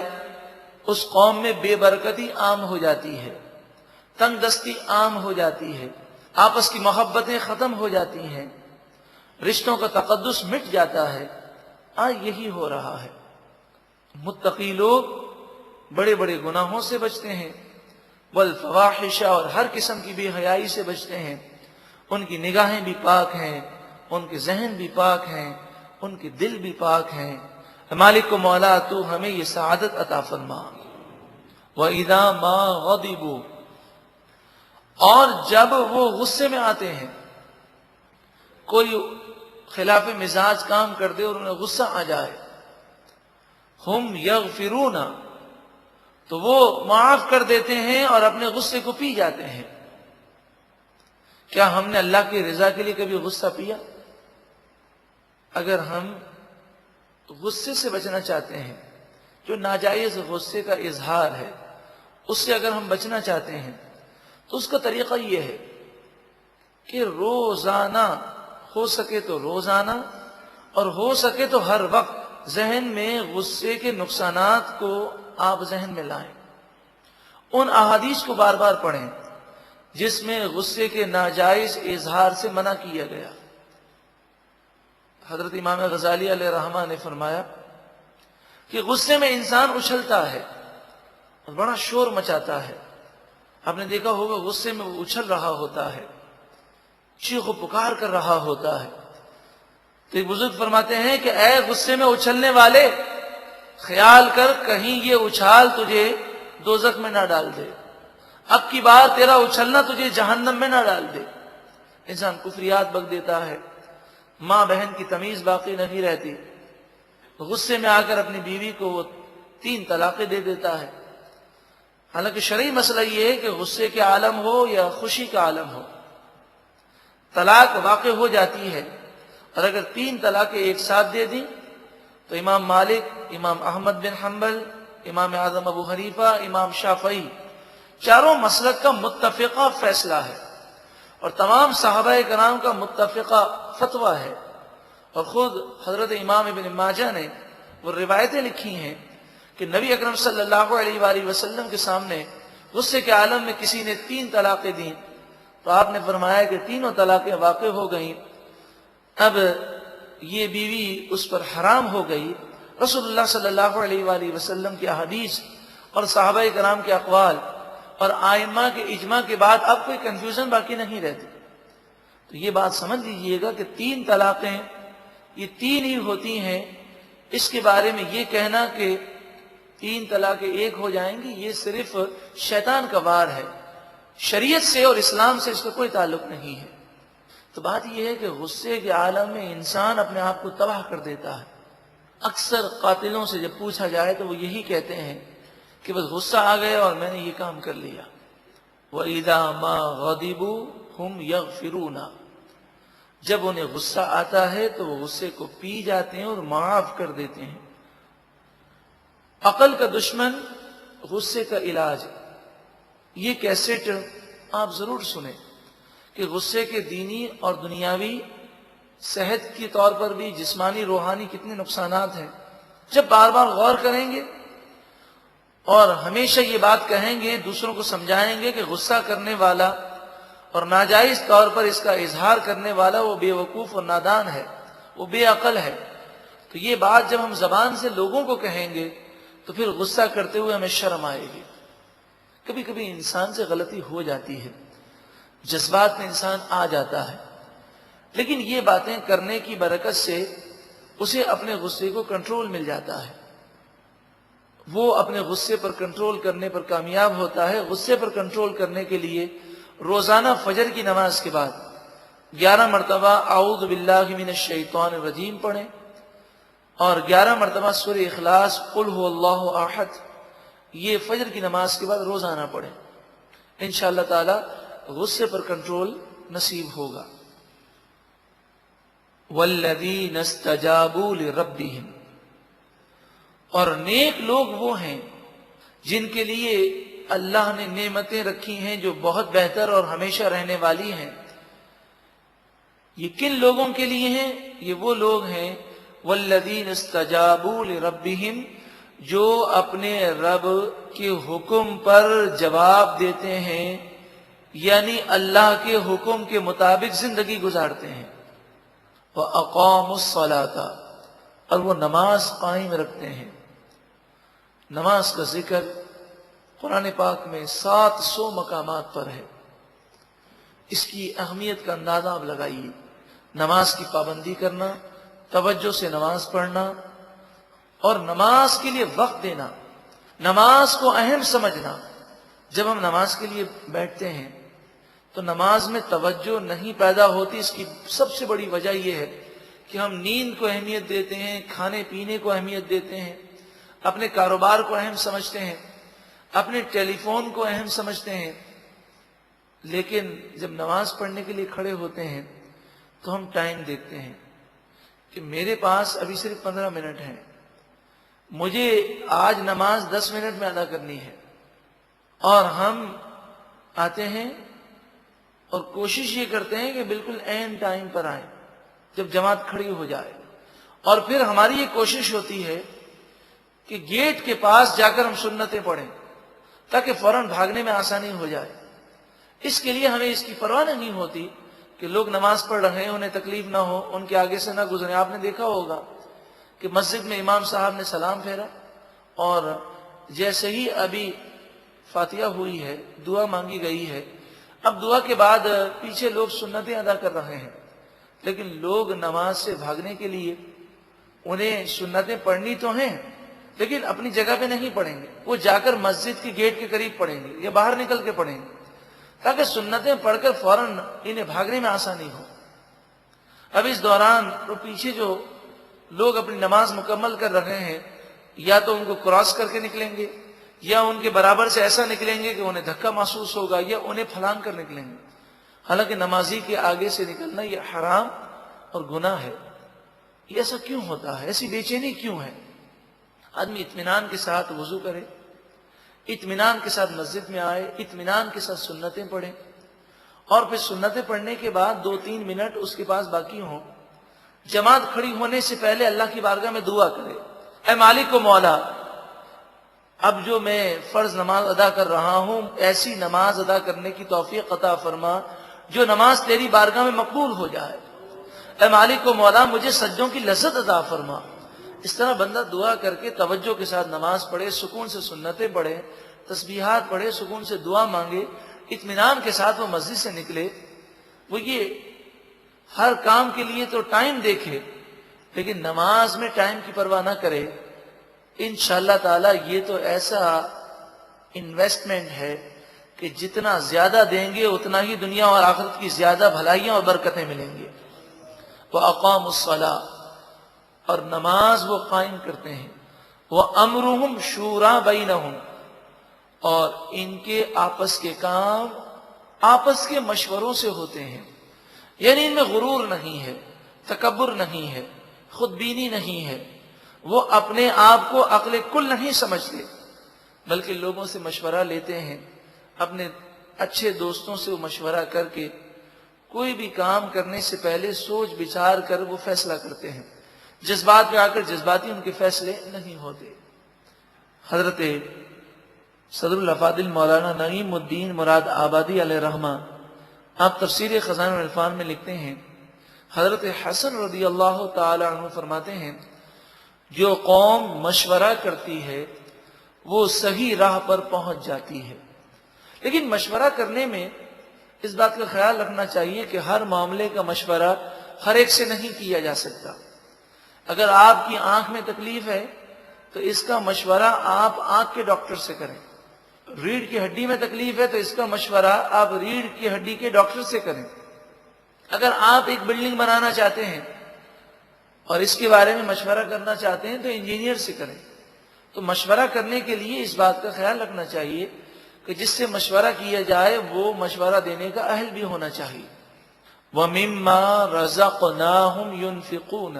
اس قوم میں بے برکتی عام ہو جاتی ہے، تنگ دستی عام ہو جاتی ہے، آپس کی محبتیں ختم ہو جاتی ہیں، رشتوں کا تقدس مٹ جاتا ہے۔ آج یہی ہو رہا ہے۔ متقی لوگ بڑے بڑے گناہوں سے بچتے ہیں، والفواحش، اور ہر قسم کی بے حیائی سے بچتے ہیں، ان کی نگاہیں بھی پاک ہیں، ان کے ذہن بھی پاک ہیں، ان کے دل بھی پاک ہیں۔ مالک و مولا تو ہمیں یہ سعادت عطا فرما۔ وَإِذَا مَا غَضِبُوا، اور جب وہ غصے میں آتے ہیں، کوئی خلاف مزاج کام کر دے اور انہیں غصہ آ جائے، ہم یغفرون، تو وہ معاف کر دیتے ہیں اور اپنے غصے کو پی جاتے ہیں۔ کیا ہم نے اللہ کی رضا کے لیے کبھی غصہ پیا؟ اگر ہم غصے سے بچنا چاہتے ہیں، جو ناجائز غصے کا اظہار ہے، اس سے اگر ہم بچنا چاہتے ہیں تو اس کا طریقہ یہ ہے کہ روزانہ، ہو سکے تو روزانہ اور ہو سکے تو ہر وقت ذہن میں غصے کے نقصانات کو آپ ذہن میں لائیں، ان احادیث کو بار بار پڑھیں جس میں غصے کے ناجائز اظہار سے منع کیا گیا۔ حضرت امام غزالی علیہ رحمہ نے فرمایا کہ غصے میں انسان اچھلتا ہے اور بڑا شور مچاتا ہے۔ آپ نے دیکھا ہوگا غصے میں وہ اچھل رہا ہوتا ہے، چیخ و پکار کر رہا ہوتا ہے۔ تو ایک بزرگ فرماتے ہیں کہ اے غصے میں اچھلنے والے، خیال کر کہیں یہ اچھال تجھے دوزخ میں نہ ڈال دے، اب کی بار تیرا اچھلنا تجھے جہنم میں نہ ڈال دے۔ انسان کفریات بک دیتا ہے، ماں بہن کی تمیز باقی نہیں رہتی، غصے میں آ کر اپنی بیوی کو وہ 3 طلاقیں دے دیتا ہے۔ حالانکہ شرعی مسئلہ یہ ہے کہ غصے کے عالم ہو یا خوشی کا عالم ہو، طلاق واقع ہو جاتی ہے، اور اگر 3 طلاقیں ایک ساتھ دے دیں تو امام مالک، امام احمد بن حنبل، امام اعظم ابو حنیفہ، امام شافعی، چاروں مسلک کا متفقہ فیصلہ ہے اور تمام صحابہ کرام کا متفقہ فتویٰ ہے۔ اور خود حضرت امام ابن ماجہ نے وہ روایتیں لکھی ہیں کہ نبی اکرم صلی اللہ علیہ وآلہ وسلم کے سامنے غصے کے عالم میں کسی نے 3 طلاقیں دیں تو آپ نے فرمایا کہ تینوں طلاقیں واقع ہو گئیں، اب یہ بیوی اس پر حرام ہو گئی۔ رسول اللہ صلی اللہ علیہ وآلہ وسلم کی احادیث اور صحابہ کرام کے اقوال اور ائمہ کے اجماع کے بعد اب کوئی کنفیوژن باقی نہیں رہتی۔ تو یہ بات سمجھ لیجئے گا کہ 3 طلاقیں یہ 3 ہی ہوتی ہیں، اس کے بارے میں یہ کہنا کہ 3 طلاقیں ایک ہو جائیں گی، یہ صرف شیطان کا وار ہے، شریعت سے اور اسلام سے اس کا کوئی تعلق نہیں ہے۔ تو بات یہ ہے کہ غصے کے عالم میں انسان اپنے آپ کو تباہ کر دیتا ہے۔ اکثر قاتلوں سے جب پوچھا جائے تو وہ یہی کہتے ہیں کہ بس غصہ آ گیا اور میں نے یہ کام کر لیا۔ وَإِذَا مَا غَضِبُوا هُمْ يَغْفِرُونَ، جب انہیں غصہ آتا ہے تو وہ غصے کو پی جاتے ہیں اور معاف کر دیتے ہیں۔ عقل کا دشمن، غصے کا علاج، یہ کیسٹ آپ ضرور سنیں کہ غصے کے دینی اور دنیاوی، صحت کے طور پر بھی، جسمانی روحانی کتنے نقصانات ہیں۔ جب بار بار غور کریں گے اور ہمیشہ یہ بات کہیں گے، دوسروں کو سمجھائیں گے کہ غصہ کرنے والا اور ناجائز طور پر اس کا اظہار کرنے والا وہ بے وقوف اور نادان ہے، وہ بے عقل ہے، تو یہ بات جب ہم زبان سے لوگوں کو کہیں گے تو پھر غصہ کرتے ہوئے ہمیں شرم آئے گی۔ کبھی کبھی انسان سے غلطی ہو جاتی ہے، جذبات میں انسان آ جاتا ہے، لیکن یہ باتیں کرنے کی برکت سے اسے اپنے غصے کو کنٹرول مل جاتا ہے، وہ اپنے غصے پر کنٹرول کرنے پر کامیاب ہوتا ہے۔ غصے پر کنٹرول کرنے کے لیے روزانہ فجر کی نماز کے بعد 11 مرتبہ اعوذ باللہ من الشیطان الرجیم پڑھیں اور 11 مرتبہ سورہ اخلاص، قل هو اللہ احد، یہ فجر کی نماز کے بعد روزانہ پڑھیں، انشاءاللہ تعالی غصے پر کنٹرول نصیب ہوگا۔ والذین استجابوا لربہم، اور نیک لوگ وہ ہیں جن کے لیے اللہ نے نعمتیں رکھی ہیں جو بہت بہتر اور ہمیشہ رہنے والی ہیں۔ یہ کن لوگوں کے لیے ہیں؟ یہ وہ لوگ ہیں والذین استجابوا لربہم، جو اپنے رب کے حکم پر جواب دیتے ہیں، یعنی اللہ کے حکم کے مطابق زندگی گزارتے ہیں۔ وَأَقَامُوا الصَّلَاةَ، اور وہ نماز قائم رکھتے ہیں۔ نماز کا ذکر قرآن پاک میں 700 مقامات پر ہے۔ اس کی اہمیت کا اندازہ آپ لگائیے۔ نماز کی پابندی کرنا، توجہ سے نماز پڑھنا اور نماز کے لیے وقت دینا، نماز کو اہم سمجھنا۔ جب ہم نماز کے لیے بیٹھتے ہیں تو نماز میں توجہ نہیں پیدا ہوتی۔ اس کی سب سے بڑی وجہ یہ ہے کہ ہم نیند کو اہمیت دیتے ہیں، کھانے پینے کو اہمیت دیتے ہیں، اپنے کاروبار کو اہم سمجھتے ہیں، اپنے ٹیلی فون کو اہم سمجھتے ہیں۔ لیکن جب نماز پڑھنے کے لیے کھڑے ہوتے ہیں تو ہم ٹائم دیکھتے ہیں کہ میرے پاس ابھی صرف 15 منٹ ہیں، مجھے آج نماز 10 منٹ میں ادا کرنی ہے، اور ہم آتے ہیں اور کوشش یہ کرتے ہیں کہ بالکل عین ٹائم پر آئیں جب جماعت کھڑی ہو جائے، اور پھر ہماری یہ کوشش ہوتی ہے کہ گیٹ کے پاس جا کر ہم سنتیں پڑھیں تاکہ فوراً بھاگنے میں آسانی ہو جائے۔ اس کے لیے ہمیں اس کی پرواہ نہیں ہوتی کہ لوگ نماز پڑھ رہے ہیں، انہیں تکلیف نہ ہو، ان کے آگے سے نہ گزرے۔ آپ نے دیکھا ہوگا کہ مسجد میں امام صاحب نے سلام پھیرا اور جیسے ہی ابھی فاتحہ ہوئی ہے، دعا مانگی گئی ہے، اب دعا کے بعد پیچھے لوگ سنتیں ادا کر رہے ہیں، لیکن لوگ نماز سے بھاگنے کے لیے انہیں سنتیں پڑھنی تو ہیں لیکن اپنی جگہ پہ نہیں پڑھیں گے، وہ جا کر مسجد کے گیٹ کے قریب پڑھیں گے یا باہر نکل کے پڑھیں گے تاکہ سنتیں پڑھ کر فوراً انہیں بھاگنے میں آسانی ہو۔ اب اس دوران وہ پیچھے جو لوگ اپنی نماز مکمل کر رہے ہیں، یا تو ان کو کراس کر کے نکلیں گے یا ان کے برابر سے ایسا نکلیں گے کہ انہیں دھکا محسوس ہوگا، یا انہیں پھلانگ کر نکلیں گے۔ حالانکہ نمازی کے آگے سے نکلنا یہ حرام اور گناہ ہے۔ یہ ایسا کیوں ہوتا ہے؟ ایسی بے چینی کیوں ہے؟ آدمی اطمینان کے ساتھ وضو کرے، اطمینان کے ساتھ مسجد میں آئے، اطمینان کے ساتھ سنتیں پڑھیں، اور پھر سنتیں پڑھنے کے بعد 2-3 منٹ اس کے پاس باقی ہوں، جماعت کھڑی ہونے سے پہلے اللہ کی بارگاہ میں دعا کرے، اے مالک و مولا، اب جو میں فرض نماز ادا کر رہا ہوں ایسی نماز ادا کرنے کی توفیق عطا فرما جو نماز تیری بارگاہ میں مقبول ہو جائے۔ اے مالک و مولا، مجھے سجدوں کی لذت عطا فرما۔ اس طرح بندہ دعا کر کے توجہ کے ساتھ نماز پڑھے، سکون سے سنتیں پڑھے، تسبیحات پڑھے، سکون سے دعا مانگے، اطمینان کے ساتھ وہ مسجد سے نکلے۔ وہ یہ ہر کام کے لیے تو ٹائم دیکھے لیکن نماز میں ٹائم کی پرواہ نہ کرے، انشاءاللہ تعالی یہ تو ایسا انویسٹمنٹ ہے کہ جتنا زیادہ دیں گے اتنا ہی دنیا اور آخرت کی زیادہ بھلائیاں اور برکتیں ملیں گے۔ وَأَقَامُوا الصَّلَاةَ، اور نماز وہ قائم کرتے ہیں، وَأَمْرُهُمْ شُورَىٰ بَيْنَهُمْ، اور ان کے آپس کے کام آپس کے مشوروں سے ہوتے ہیں، یعنی ان میں غرور نہیں ہے، تکبر نہیں ہے، خود بینی نہیں ہے، وہ اپنے آپ کو عقل کل نہیں سمجھتے بلکہ لوگوں سے مشورہ لیتے ہیں، اپنے اچھے دوستوں سے وہ مشورہ کر کے کوئی بھی کام کرنے سے پہلے سوچ بچار کر وہ فیصلہ کرتے ہیں، جذبات میں آ کر جذباتی ان کے فیصلے نہیں ہوتے۔ حضرت صدر الافاضل مولانا نعیم الدین مراد آبادی علیہ رحمہ آپ تفسیر خزائن العرفان میں لکھتے ہیں، حضرت حسن رضی اللہ تعالی عنہ فرماتے ہیں، جو قوم مشورہ کرتی ہے وہ صحیح راہ پر پہنچ جاتی ہے، لیکن مشورہ کرنے میں اس بات کا خیال رکھنا چاہیے کہ ہر معاملے کا مشورہ ہر ایک سے نہیں کیا جا سکتا۔ اگر آپ کی آنکھ میں تکلیف ہے تو اس کا مشورہ آپ آنکھ کے ڈاکٹر سے کریں، ریڑھ کی ہڈی میں تکلیف ہے تو اس کا مشورہ آپ ریڑھ کی ہڈی کے ڈاکٹر سے کریں۔ اگر آپ ایک بلڈنگ بنانا چاہتے ہیں اور اس کے بارے میں مشورہ کرنا چاہتے ہیں تو انجینئر سے کریں۔ تو مشورہ کرنے کے لیے اس بات کا خیال رکھنا چاہیے کہ جس سے مشورہ کیا جائے وہ مشورہ دینے کا اہل بھی ہونا چاہیے۔ وَمِمَّا رَزَقْنَاهُمْ يُنْفِقُونَ،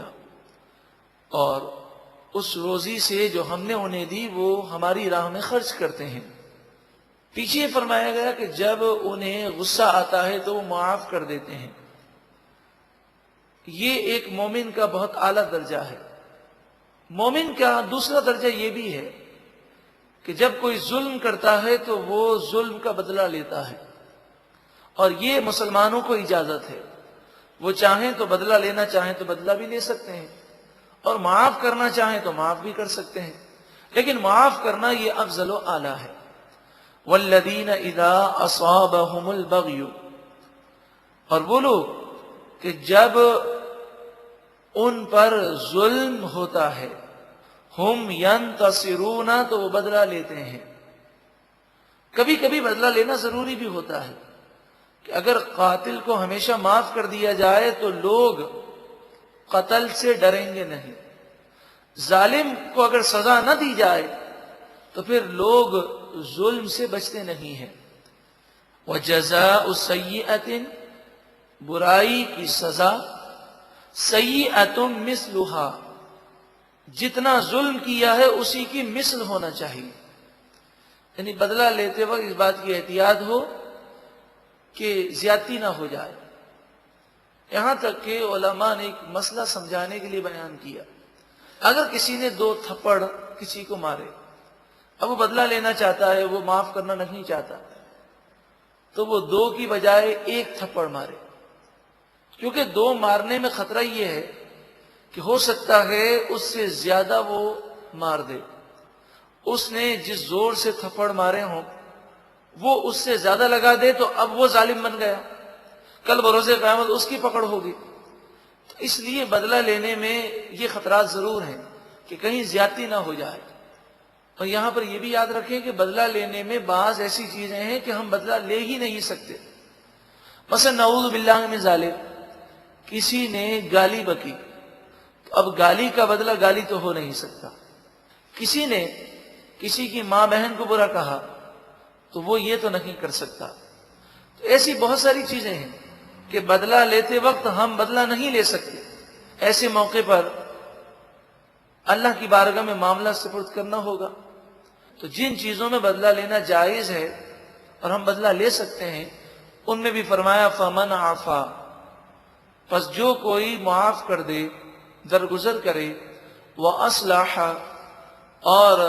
اور اس روزی سے جو ہم نے انہیں دی وہ ہماری راہ میں خرچ کرتے ہیں۔ پیچھے فرمایا گیا کہ جب انہیں غصہ آتا ہے تو وہ معاف کر دیتے ہیں۔ یہ ایک مومن کا بہت اعلیٰ درجہ ہے۔ مومن کا دوسرا درجہ یہ بھی ہے کہ جب کوئی ظلم کرتا ہے تو وہ ظلم کا بدلہ لیتا ہے، اور یہ مسلمانوں کو اجازت ہے، وہ چاہیں تو بدلہ لینا چاہیں تو بدلہ بھی لے سکتے ہیں، اور معاف کرنا چاہیں تو معاف بھی کر سکتے ہیں، لیکن معاف کرنا یہ افضل و اعلیٰ ہے۔ والذین اذا اصابہم البغی، اور وہ لوگ کہ جب ان پر ظلم ہوتا ہے. ہم ینتصرون، تو وہ بدلہ لیتے ہیں. کبھی کبھی بدلہ لینا ضروری بھی ہوتا ہے کہ اگر قاتل کو ہمیشہ معاف کر دیا جائے تو لوگ قتل سے ڈریں گے نہیں. ظالم کو اگر سزا نہ دی جائے تو پھر لوگ ظلم سے بچتے نہیں ہیں. وَجَزَاءُ سَيِّئَةٍ، برائی کی سزا، سیئۃ مثلھا، جتنا ظلم کیا ہے اسی کی مثل ہونا چاہیے. یعنی بدلہ لیتے وقت اس بات کی احتیاط ہو کہ زیادتی نہ ہو جائے. یہاں تک کہ علماء نے ایک مسئلہ سمجھانے کے لیے بیان کیا. اگر کسی نے 2 تھپڑ کسی کو مارے، اب وہ بدلہ لینا چاہتا ہے، وہ معاف کرنا نہیں چاہتا، تو وہ 2 کی بجائے 1 تھپڑ مارے. کیونکہ 2 مارنے میں خطرہ یہ ہے کہ ہو سکتا ہے اس سے زیادہ وہ مار دے. اس نے جس زور سے تھپڑ مارے ہوں وہ اس سے زیادہ لگا دے تو اب وہ ظالم بن گیا، کل بروز قیامت اس کی پکڑ ہوگی. تو اس لیے بدلہ لینے میں یہ خطرات ضرور ہیں کہ کہیں زیادتی نہ ہو جائے. اور یہاں پر یہ بھی یاد رکھیں کہ بدلہ لینے میں بعض ایسی چیزیں ہیں کہ ہم بدلہ لے ہی نہیں سکتے. مثلا نعوذ باللہ من ذالک، کسی نے گالی بکی، تو اب گالی کا بدلہ گالی تو ہو نہیں سکتا. کسی نے کسی کی ماں بہن کو برا کہا تو وہ یہ تو نہیں کر سکتا. تو ایسی بہت ساری چیزیں ہیں کہ بدلہ لیتے وقت ہم بدلہ نہیں لے سکتے. ایسے موقع پر اللہ کی بارگاہ میں معاملہ سپرد کرنا ہوگا. تو جن چیزوں میں بدلہ لینا جائز ہے اور ہم بدلہ لے سکتے ہیں ان میں بھی فرمایا فمن عفا، پس جو کوئی معاف کر دے، درگزر کرے، وَأَصْلَحَ، اور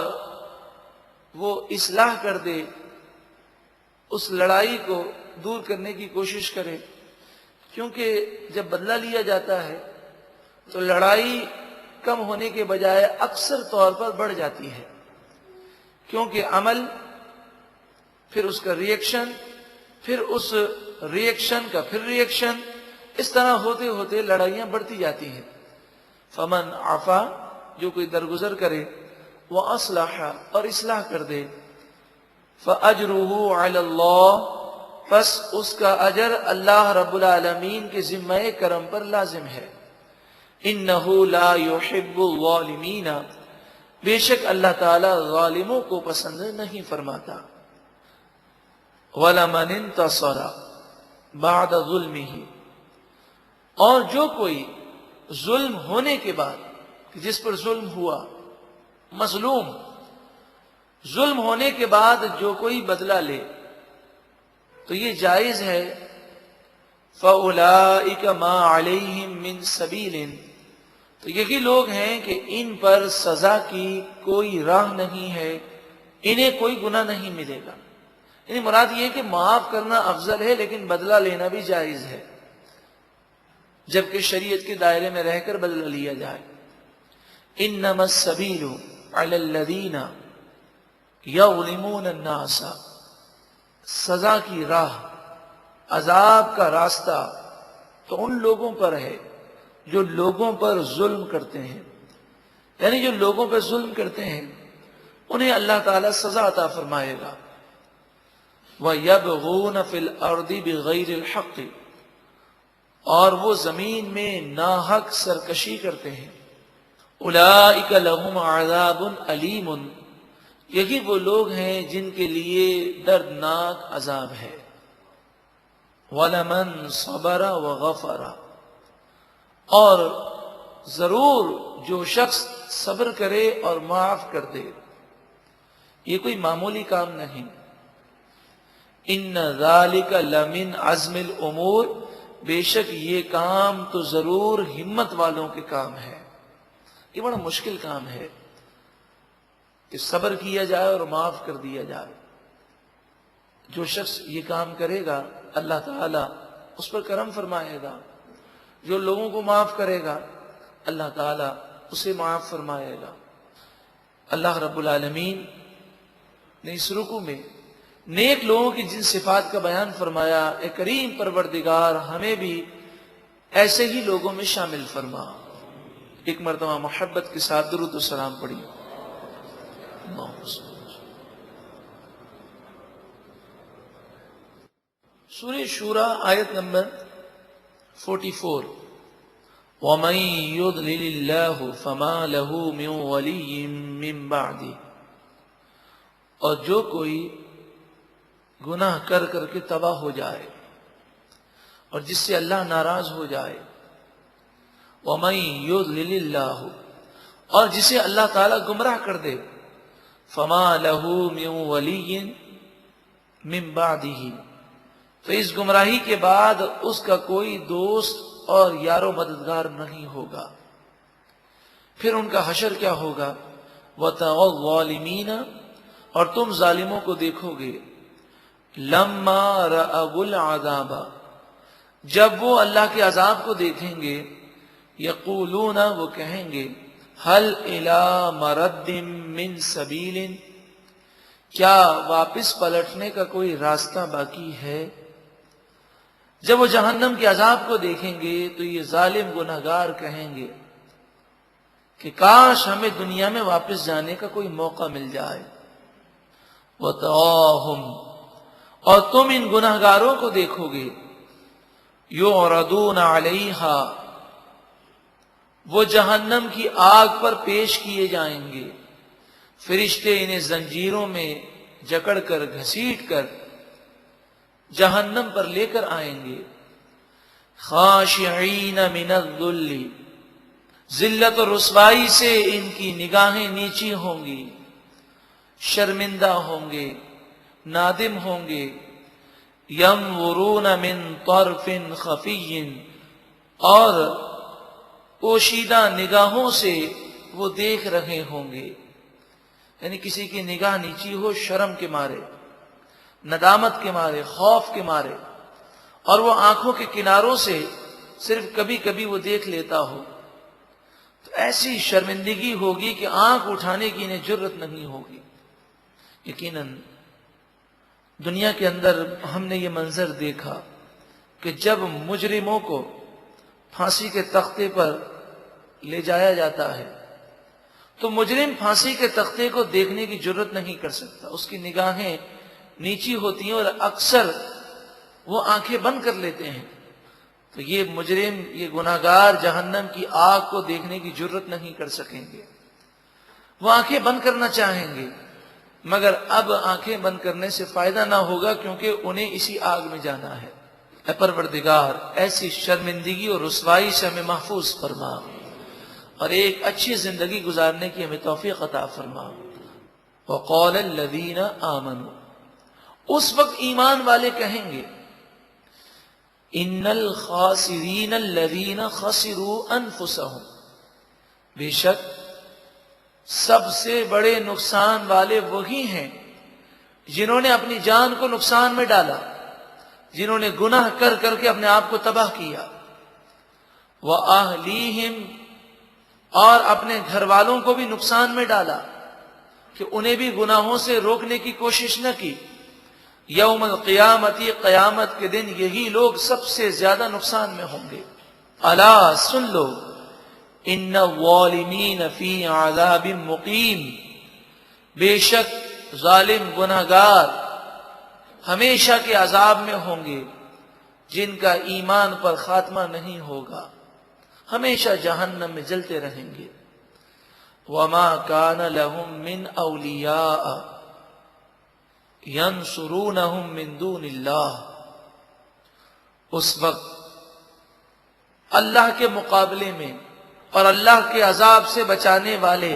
وہ اصلاح کر دے، اس لڑائی کو دور کرنے کی کوشش کرے. کیونکہ جب بدلہ لیا جاتا ہے تو لڑائی کم ہونے کے بجائے اکثر طور پر بڑھ جاتی ہے. کیونکہ عمل، پھر اس کا ریئیکشن، پھر اس ریئیکشن کا پھر ریئیکشن، اس طرح ہوتے ہوتے لڑائیاں بڑھتی جاتی ہیں. فمن عفا، جو کوئی درگزر کرے، وَأَصْلَحَ، اور اصلاح کر دے، فَأَجْرُهُ عَلَى اللَّهِ، پس اس کا اجر اللہ رب العالمین کے ذمہ کرم پر لازم ہے. إِنَّهُ لَا يُحِبُّ الظَّالِمِينَ، بے شک اللہ تعالی ظالموں کو پسند نہیں فرماتا. وَلَمَنِ انْتَصَرَ بَعْدَ ظُلْمِهِ، اور جو کوئی ظلم ہونے کے بعد، جس پر ظلم ہوا، مظلوم، ظلم ہونے کے بعد جو کوئی بدلہ لے تو یہ جائز ہے. فَأُولَئِكَ مَا عَلَيْهِمْ مِنْ سَبِيلٍ، تو یہی لوگ ہیں کہ ان پر سزا کی کوئی راہ نہیں ہے، انہیں کوئی گناہ نہیں ملے گا. یعنی مراد یہ کہ معاف کرنا افضل ہے لیکن بدلہ لینا بھی جائز ہے، جبکہ شریعت کے دائرے میں رہ کر بدلہ لیا جائے. انما السبیل علی الذین یظلمون الناس، سزا کی راہ، عذاب کا راستہ تو ان لوگوں پر ہے جو لوگوں پر ظلم کرتے ہیں. یعنی جو لوگوں پر ظلم کرتے ہیں انہیں اللہ تعالیٰ سزا عطا فرمائے گا. وَيَبْغُونَ فِي الْأَرْضِ بِغَيْرِ الْحَقِّ، اور وہ زمین میں ناحق سرکشی کرتے ہیں. اولئک لہم عذاب علیم، یہی وہ لوگ ہیں جن کے لیے دردناک عذاب ہے. وَلَمَنْ صَبَرَ وَغَفَرَ، اور ضرور جو شخص صبر کرے اور معاف کر دے، یہ کوئی معمولی کام نہیں. ان ذالک لمن عزم الامور، بے شک یہ کام تو ضرور ہمت والوں کے کام ہے. یہ بڑا مشکل کام ہے کہ صبر کیا جائے اور معاف کر دیا جائے. جو شخص یہ کام کرے گا اللہ تعالیٰ اس پر کرم فرمائے گا. جو لوگوں کو معاف کرے گا اللہ تعالیٰ اسے معاف فرمائے گا. اللہ رب العالمین نے اس رکوع میں نیک لوگوں کی جن صفات کا بیان فرمایا، اے کریم پروردگار ہمیں بھی ایسے ہی لوگوں میں شامل فرما. ایک مرتبہ محبت کے ساتھ درود و سلام پڑھیے. سورہ شورى آیت نمبر 44. وَمَن يُضْلِلِ اللَّهُ فَمَا لَهُ مِن وَلِيٍّ مِّن بَعْدِهِ. اور جو کوئی گناہ کر کر کے تباہ ہو جائے اور جس سے اللہ ناراض ہو جائے، وَمَن يُضْلِلِ اللَّهُ، اور جسے اللہ تعالیٰ گمراہ کر دے، فَمَا لَهُ مِن وَلِيٍّ مِّن بَعْدِهِ، تو اس گمراہی کے بعد اس کا کوئی دوست اور یار و مددگار نہیں ہوگا. پھر ان کا حشر کیا ہوگا؟ وَتَرَى الظَّالِمِينَ، اور تم ظالموں کو دیکھو گے، لَمَّا رَأَوُا الْعَذَابَ، جب وہ اللہ کے عذاب کو دیکھیں گے، یقولون، وہ کہیں گے، هَلْ إِلَى مَرَدٍ مِّن سَبِيلٍ، کیا واپس پلٹنے کا کوئی راستہ باقی ہے؟ جب وہ جہنم کے عذاب کو دیکھیں گے تو یہ ظالم گناہگار کہیں گے کہ کاش ہمیں دنیا میں واپس جانے کا کوئی موقع مل جائے. وَتَرَاهُمْ، اور تم ان گناہگاروں کو دیکھو گے، يُعْرَضُونَ عَلَيْهَا، وہ جہنم کی آگ پر پیش کیے جائیں گے، فرشتے انہیں زنجیروں میں جکڑ کر گھسیٹ کر جہنم پر لے کر آئیں گے. خاشعین من الذل، ذلت اور رسوائی سے ان کی نگاہیں نیچی ہوں گی، شرمندہ ہوں گے، نادم ہوں گے. ینظرون من طرف خفی، اور پوشیدہ نگاہوں سے وہ دیکھ رہے ہوں گے. یعنی کسی کی نگاہ نیچی ہو شرم کے مارے، ندامت کے مارے، خوف کے مارے، اور وہ آنکھوں کے کناروں سے صرف کبھی کبھی وہ دیکھ لیتا ہو، تو ایسی شرمندگی ہوگی کہ آنکھ اٹھانے کی انہیں جرت نہیں ہوگی. یقیناً دنیا کے اندر ہم نے یہ منظر دیکھا کہ جب مجرموں کو پھانسی کے تختے پر لے جایا جاتا ہے تو مجرم پھانسی کے تختے کو دیکھنے کی جرت نہیں کر سکتا، اس کی نگاہیں نیچی ہوتی ہیں اور اکثر وہ آنکھیں بند کر لیتے ہیں. تو یہ مجرم، یہ گناہگار جہنم کی آگ کو دیکھنے کی جرت نہیں کر سکیں گے. وہ آنکھیں بند کرنا چاہیں گے مگر اب آنکھیں بند کرنے سے فائدہ نہ ہوگا کیونکہ انہیں اسی آگ میں جانا ہے. اے پروردگار، ایسی شرمندگی اور رسوائی سے ہمیں محفوظ فرما اور ایک اچھی زندگی گزارنے کی ہمیں توفیق عطا فرما. وقال الذین آمنوا، اس وقت ایمان والے کہیں گے، ان الخاسرین الذین خسروا انفسهم، بے شک سب سے بڑے نقصان والے وہی ہیں جنہوں نے اپنی جان کو نقصان میں ڈالا، جنہوں نے گناہ کر کر کے اپنے آپ کو تباہ کیا. وَأَهْلِيهِمْ، اور اپنے گھر والوں کو بھی نقصان میں ڈالا کہ انہیں بھی گناہوں سے روکنے کی کوشش نہ کی. یوم القیامتی، قیامت کے دن یہی لوگ سب سے زیادہ نقصان میں ہوں گے. الا سن لو، ان الظالمین فی عذاب مقیم، بے شک ظالم گناہگار ہمیشہ کے عذاب میں ہوں گے، جن کا ایمان پر خاتمہ نہیں ہوگا، ہمیشہ جہنم میں جلتے رہیں گے. وما کان لهم من اولیاء ینصرونہم من دون اللہ، اس وقت اللہ کے مقابلے میں اور اللہ کے عذاب سے بچانے والے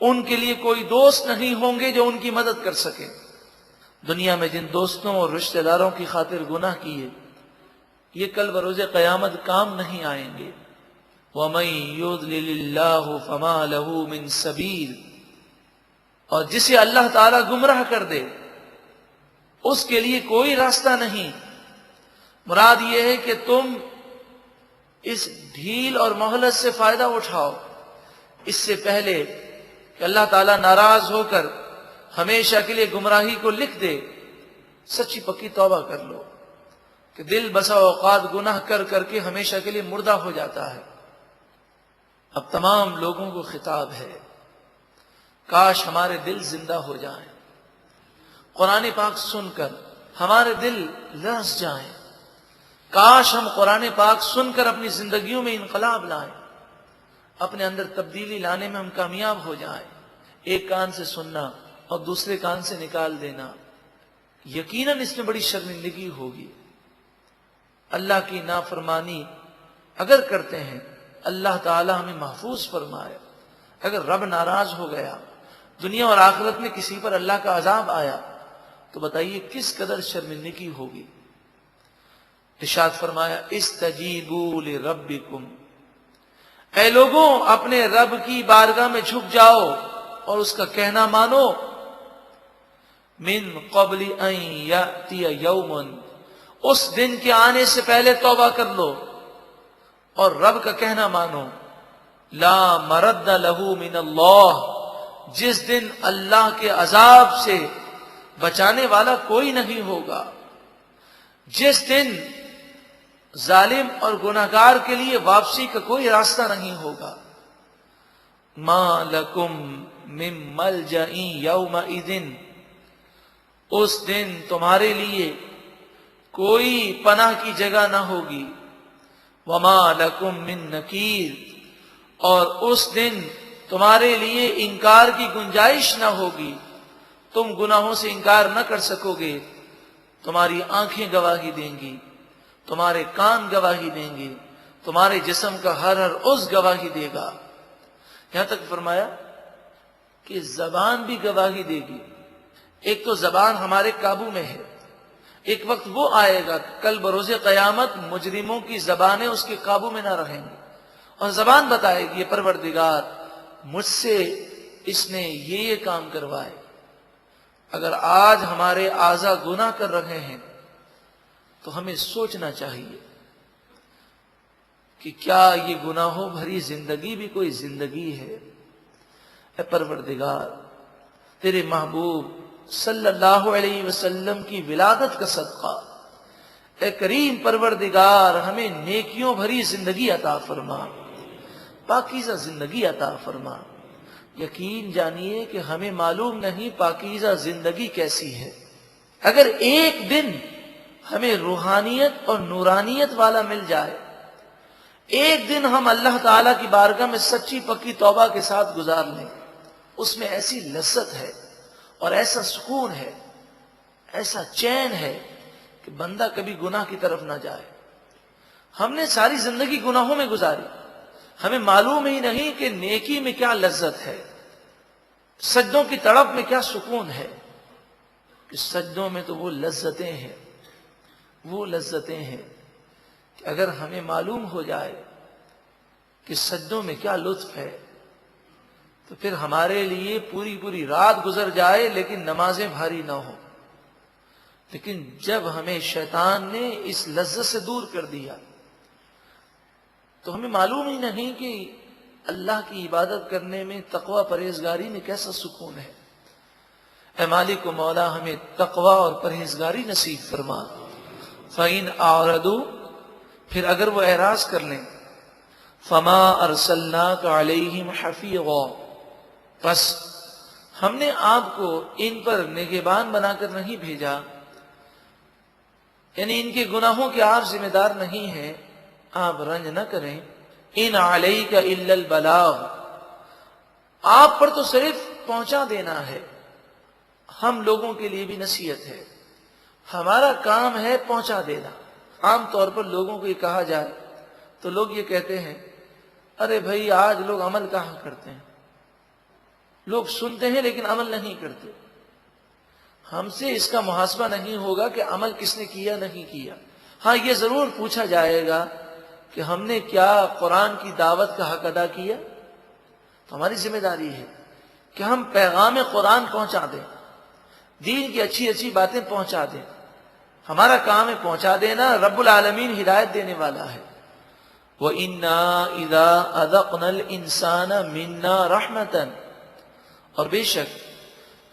ان کے لیے کوئی دوست نہیں ہوں گے جو ان کی مدد کر سکے. دنیا میں جن دوستوں اور رشتہ داروں کی خاطر گناہ کیے، یہ کل بروز قیامت کام نہیں آئیں گے. وَمَن يُضْلِلِ اللَّهُ فَمَا لَهُ مِن سَبِيلٍ، اور جسے اللہ تعالیٰ گمراہ کر دے اس کے لیے کوئی راستہ نہیں. مراد یہ ہے کہ تم اس ڈھیل اور مہلت سے فائدہ اٹھاؤ اس سے پہلے کہ اللہ تعالیٰ ناراض ہو کر ہمیشہ کے لیے گمراہی کو لکھ دے. سچی پکی توبہ کر لو کہ دل بسا اوقات گناہ کر کر کے ہمیشہ کے لیے مردہ ہو جاتا ہے. اب تمام لوگوں کو خطاب ہے، کاش ہمارے دل زندہ ہو جائیں، قرآن پاک سن کر ہمارے دل لرز جائیں، کاش ہم قرآن پاک سن کر اپنی زندگیوں میں انقلاب لائیں، اپنے اندر تبدیلی لانے میں ہم کامیاب ہو جائیں۔ ایک کان سے سننا اور دوسرے کان سے نکال دینا، یقیناً اس میں بڑی شرمندگی ہوگی۔ اللہ کی نافرمانی اگر کرتے ہیں اللہ تعالی ہمیں محفوظ فرمائے، اگر رب ناراض ہو گیا، دنیا اور آخرت میں کسی پر اللہ کا عذاب آیا تو بتائیے کس قدر شرمندگی ہوگی۔ ارشاد فرمایا استجیبوا لربکم، اے لوگوں اپنے رب کی بارگاہ میں جھک جاؤ اور اس کا کہنا مانو، من قبل ان یاتی یوم، اس دن کے آنے سے پہلے توبہ کر لو اور رب کا کہنا مانو، لا مرد لہ من اللہ، جس دن اللہ کے عذاب سے بچانے والا کوئی نہیں ہوگا، جس دن ظالم اور گناہگار کے لیے واپسی کا کوئی راستہ نہیں ہوگا۔ ما لکم من ملجأ یومئذ، اس دن تمہارے لیے کوئی پناہ کی جگہ نہ ہوگی، وما لکم من نکیر، اور اس دن تمہارے لیے انکار کی گنجائش نہ ہوگی، تم گناہوں سے انکار نہ کر سکو گے، تمہاری آنکھیں گواہی دیں گی، تمہارے کان گواہی دیں گے، تمہارے جسم کا ہر عضو گواہی دے گا، یہاں تک فرمایا کہ زبان بھی گواہی دے گی۔ ایک تو زبان ہمارے قابو میں ہے، ایک وقت وہ آئے گا کل بروز قیامت مجرموں کی زبانیں اس کے قابو میں نہ رہیں گی، اور زبان بتائے گی پروردگار مجھ سے اس نے یہ کام کروائے۔ اگر آج ہمارے اعضا گناہ کر رہے ہیں تو ہمیں سوچنا چاہیے کہ کیا یہ گناہوں بھری زندگی بھی کوئی زندگی ہے؟ اے پروردگار تیرے محبوب صلی اللہ علیہ وسلم کی ولادت کا صدقہ، اے کریم پروردگار ہمیں نیکیوں بھری زندگی عطا فرما، پاکیزہ زندگی عطا فرما۔ یقین جانیے کہ ہمیں معلوم نہیں پاکیزہ زندگی کیسی ہے۔ اگر ایک دن ہمیں روحانیت اور نورانیت والا مل جائے، ایک دن ہم اللہ تعالیٰ کی بارگاہ میں سچی پکی توبہ کے ساتھ گزار لیں، اس میں ایسی لذت ہے اور ایسا سکون ہے، ایسا چین ہے کہ بندہ کبھی گناہ کی طرف نہ جائے۔ ہم نے ساری زندگی گناہوں میں گزاری، ہمیں معلوم ہی نہیں کہ نیکی میں کیا لذت ہے، سجدوں کی تڑپ میں کیا سکون ہے، کہ سجدوں میں تو وہ لذتیں ہیں، وہ لذتیں ہیں کہ اگر ہمیں معلوم ہو جائے کہ سجدوں میں کیا لطف ہے تو پھر ہمارے لیے پوری پوری رات گزر جائے لیکن نمازیں بھاری نہ ہوں۔ لیکن جب ہمیں شیطان نے اس لذت سے دور کر دیا تو ہمیں معلوم ہی نہیں کہ اللہ کی عبادت کرنے میں تقوی پرہیزگاری میں کیسا سکون ہے۔ اے مالک و مولا ہمیں تقوی اور پرہیزگاری نصیب فرما۔ فَإِنْ أَعْرَضُوا، پھر اگر وہ اعراض کر لیں، فَمَا أَرْسَلْنَاكَ عَلَيْهِمْ حَفِيظًا، پس ہم نے آپ کو ان پر نگہبان بنا کر نہیں بھیجا، یعنی ان کے گناہوں کے آپ ذمہ دار نہیں ہیں، آپ رنج نہ کریں۔ ان علیک الا البلاغ، آپ پر تو صرف پہنچا دینا ہے، ہم لوگوں کے لیے بھی نصیحت ہے، ہمارا کام ہے پہنچا دینا۔ عام طور پر لوگوں کو یہ کہا جائے تو لوگ یہ کہتے ہیں ارے بھائی آج لوگ عمل کہاں کرتے ہیں، لوگ سنتے ہیں لیکن عمل نہیں کرتے۔ ہم سے اس کا محاسبہ نہیں ہوگا کہ عمل کس نے کیا نہیں کیا، ہاں یہ ضرور پوچھا جائے گا کہ ہم نے کیا قرآن کی دعوت کا حق ادا کیا۔ تو ہماری ذمہ داری ہے کہ ہم پیغام قرآن پہنچا دیں، دین کی اچھی اچھی باتیں پہنچا دیں، ہمارا کام ہے پہنچا دینا، رب العالمین ہدایت دینے والا ہے۔ وَإِنَّا إِذَا أَذَقْنَا الْإِنسَانَ مِنَّا رَحْمَةً، اور بے شک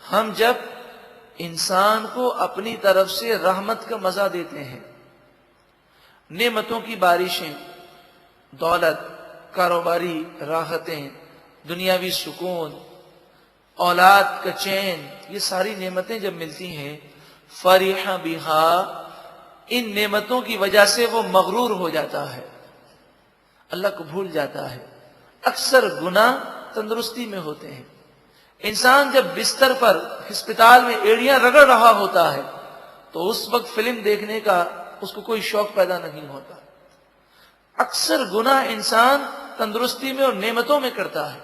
ہم جب انسان کو اپنی طرف سے رحمت کا مزہ دیتے ہیں، نعمتوں کی بارشیں، دولت، کاروباری راحتیں، دنیاوی سکون، اولاد کا چین، یہ ساری نعمتیں جب ملتی ہیں، فرح بہا، ان نعمتوں کی وجہ سے وہ مغرور ہو جاتا ہے، اللہ کو بھول جاتا ہے۔ اکثر گناہ تندرستی میں ہوتے ہیں۔ انسان جب بستر پر ہسپتال میں ایڑیاں رگڑ رہا ہوتا ہے تو اس وقت فلم دیکھنے کا اس کو کوئی شوق پیدا نہیں ہوتا۔ اکثر گناہ انسان تندرستی میں اور نعمتوں میں کرتا ہے۔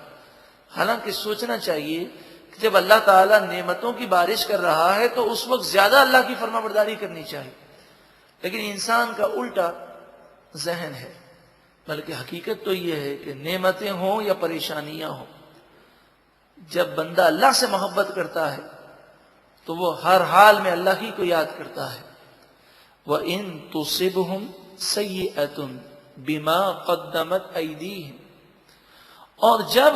حالانکہ سوچنا چاہیے کہ جب اللہ تعالیٰ نعمتوں کی بارش کر رہا ہے تو اس وقت زیادہ اللہ کی فرما برداری کرنی چاہیے، لیکن انسان کا الٹا ذہن ہے۔ بلکہ حقیقت تو یہ ہے کہ نعمتیں ہوں یا پریشانیاں ہوں، جب بندہ اللہ سے محبت کرتا ہے تو وہ ہر حال میں اللہ ہی کو یاد کرتا ہے۔ وَإِن تُصِبْهُمْ سَيِّئَةٌ بِمَا قَدَّمَتْ أَيْدِيهِمْ، اور جب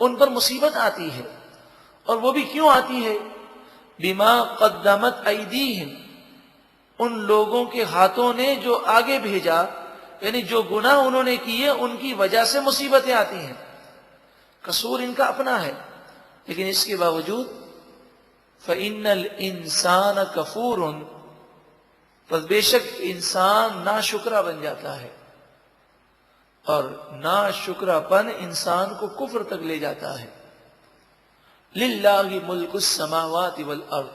ان پر مصیبت آتی ہے، اور وہ بھی کیوں آتی ہے؟ بِمَا قَدَّمَتْ أَيْدِيهِمْ، ان لوگوں کے ہاتھوں نے جو آگے بھیجا، یعنی جو گناہ انہوں نے کیے ان کی وجہ سے مصیبتیں آتی ہیں۔ قصور ان کا اپنا ہے، لیکن اس کے باوجود فَإِنَّ الْإِنسَانَ كَفُورٌ، پس بے شک انسان ناشکرا بن جاتا ہے، اور ناشکرا پن انسان کو کفر تک لے جاتا ہے۔ لِلَّهِ مُلْكُ السَّمَاوَاتِ وَالْأَرْضِ،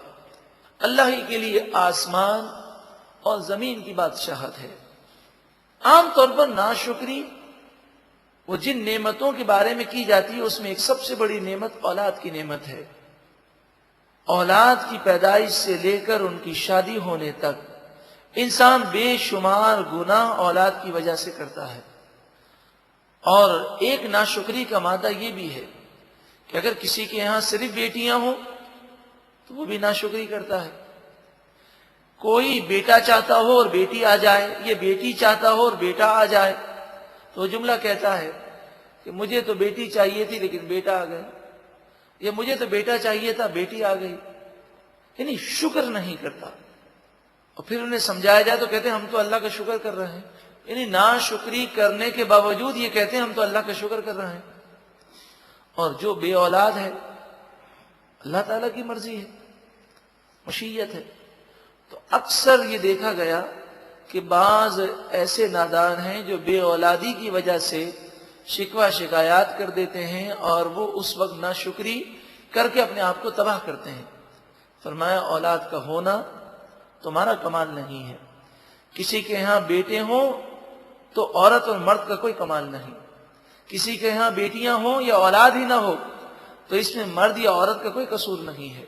اللہ ہی کے لیے آسمان اور زمین کی بادشاہت ہے۔ عام طور پر ناشکری وہ جن نعمتوں کے بارے میں کی جاتی ہے اس میں ایک سب سے بڑی نعمت اولاد کی نعمت ہے۔ اولاد کی پیدائش سے لے کر ان کی شادی ہونے تک انسان بے شمار گناہ اولاد کی وجہ سے کرتا ہے۔ اور ایک ناشکری کا مادہ یہ بھی ہے کہ اگر کسی کے یہاں صرف بیٹیاں ہوں تو وہ بھی ناشکری کرتا ہے۔ کوئی بیٹا چاہتا ہو اور بیٹی آ جائے، یہ بیٹی چاہتا ہو اور بیٹا آ جائے، تو وہ جملہ کہتا ہے کہ مجھے تو بیٹی چاہیے تھی لیکن بیٹا آ گیا، یا مجھے تو بیٹا چاہیے تھا بیٹی آ گئی، یعنی شکر نہیں کرتا۔ اور پھر انہیں سمجھایا جائے تو کہتے ہیں ہم تو اللہ کا شکر کر رہے ہیں، یعنی ناشکری کرنے کے باوجود یہ کہتے ہیں ہم تو اللہ کا شکر کر رہے ہیں۔ اور جو بے اولاد ہے اللہ تعالیٰ کی مرضی ہے، مشیت ہے۔ تو اکثر یہ دیکھا گیا کہ بعض ایسے نادان ہیں جو بے اولادی کی وجہ سے شکوہ شکایات کر دیتے ہیں، اور وہ اس وقت ناشکری کر کے اپنے آپ کو تباہ کرتے ہیں۔ فرمایا اولاد کا ہونا تمہارا کمال نہیں ہے۔ کسی کے یہاں بیٹے ہوں تو عورت اور مرد کا کوئی کمال نہیں، کسی کے یہاں بیٹیاں ہوں یا اولاد ہی نہ ہو تو اس میں مرد یا عورت کا کوئی قصور نہیں ہے۔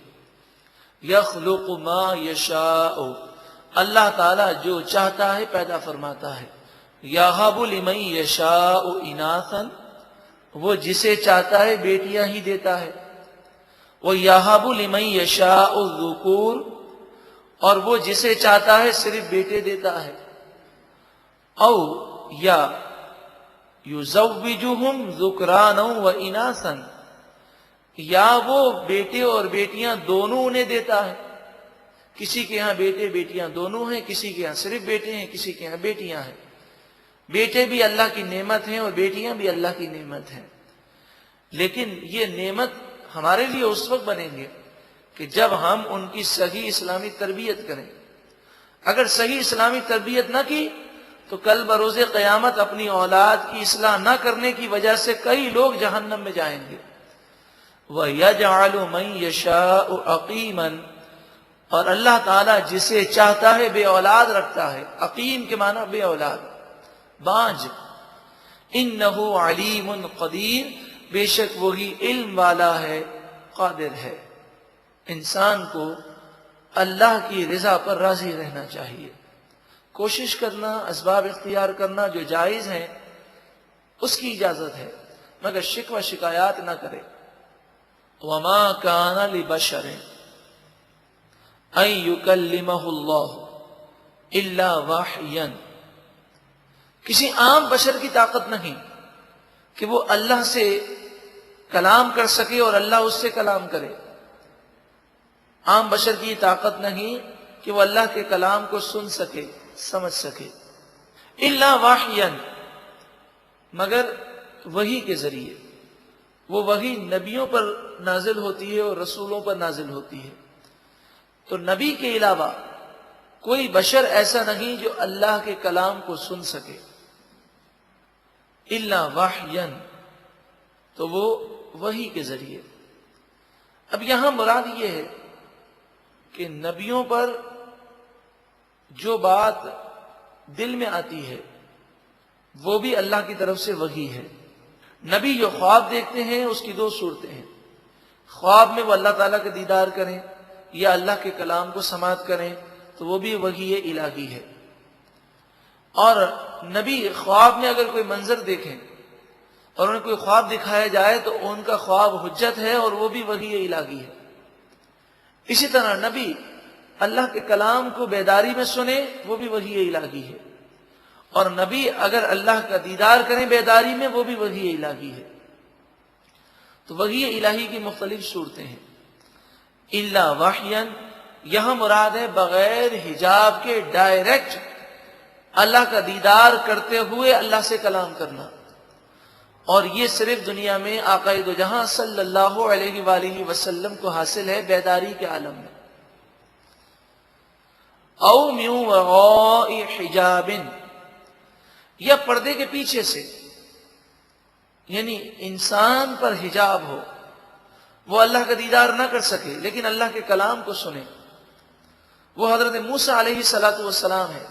یخلق ما یشاء، اللہ تعالیٰ جو چاہتا ہے پیدا فرماتا ہے۔ یہب لمن یشاء اناثا، وہ جسے چاہتا ہے بیٹیاں ہی دیتا ہے۔ وہ یہب لمن یشاء الذکور، اور وہ جسے چاہتا ہے صرف بیٹے دیتا ہے۔ او یا یزوجہم ذکرانا و اناثا، یا وہ بیٹے اور بیٹیاں دونوں انہیں دیتا ہے۔ کسی کے ہاں بیٹے بیٹیاں دونوں ہیں، کسی کے ہاں صرف بیٹے ہیں، کسی کے ہاں بیٹیاں ہیں۔ بیٹے بھی اللہ کی نعمت ہیں اور بیٹیاں بھی اللہ کی نعمت ہیں، لیکن یہ نعمت ہمارے لیے اس وقت بنیں گے کہ جب ہم ان کی صحیح اسلامی تربیت کریں۔ اگر صحیح اسلامی تربیت نہ کی تو کل بروز قیامت اپنی اولاد کی اصلاح نہ کرنے کی وجہ سے کئی لوگ جہنم میں جائیں گے۔ وَيَجْعَلُ مَن يَشَاءُ عَقِيمًا، اور اللہ تعالیٰ جسے چاہتا ہے بے اولاد رکھتا ہے۔ عقیم کے معنی بے اولاد، بانج۔ إِنَّهُ عَلِيمٌ قَدِيرٌ، بے شک وہی علم والا ہے، قادر ہے۔ انسان کو اللہ کی رضا پر راضی رہنا چاہیے، کوشش کرنا، اسباب اختیار کرنا جو جائز ہیں اس کی اجازت ہے، مگر شکوہ شکایات نہ کرے۔ وَمَا كَانَ لِبَشَرٍ أَن يُكَلِّمَهُ اللَّهُ إِلَّا وَحْيًا، کسی عام بشر کی طاقت نہیں کہ وہ اللہ سے کلام کر سکے اور اللہ اس سے کلام کرے۔ عام بشر کی طاقت نہیں کہ وہ اللہ کے کلام کو سن سکے، سمجھ سکے۔ إِلَّا وَحْيًا، مگر وحی کے ذریعے، وہ وحی نبیوں پر نازل ہوتی ہے اور رسولوں پر نازل ہوتی ہے۔ تو نبی کے علاوہ کوئی بشر ایسا نہیں جو اللہ کے کلام کو سن سکے، الا وحیًا، تو وہ وحی کے ذریعے۔ اب یہاں مراد یہ ہے کہ نبیوں پر جو بات دل میں آتی ہے وہ بھی اللہ کی طرف سے وحی ہے۔ نبی جو خواب دیکھتے ہیں اس کی دو صورتیں ہیں، خواب میں وہ اللہ تعالیٰ کا دیدار کریں یا اللہ کے کلام کو سماعت کریں، تو وہ بھی وحی الہی ہے۔ اور نبی خواب میں اگر کوئی منظر دیکھیں اور انہیں کوئی خواب دکھایا جائے تو ان کا خواب حجت ہے اور وہ بھی وحی الہی ہے۔ اسی طرح نبی اللہ کے کلام کو بیداری میں سنے، وہ بھی وحی الہی ہے، اور نبی اگر اللہ کا دیدار کریں بیداری میں، وہ بھی وحی الہی ہے۔ تو وحی الہی کی مختلف صورتیں ہیں۔ الا وحیًا، یہاں مراد ہے بغیر حجاب کے ڈائریکٹ اللہ کا دیدار کرتے ہوئے اللہ سے کلام کرنا، اور یہ صرف دنیا میں آقا دو جہاں صلی اللہ علیہ وآلہ وسلم کو حاصل ہے بیداری کے عالم میں۔ او من وراء حجاب، یا پردے کے پیچھے سے، یعنی انسان پر حجاب ہو، وہ اللہ کا دیدار نہ کر سکے لیکن اللہ کے کلام کو سنے۔ وہ حضرت موسیٰ علیہ السلام ہے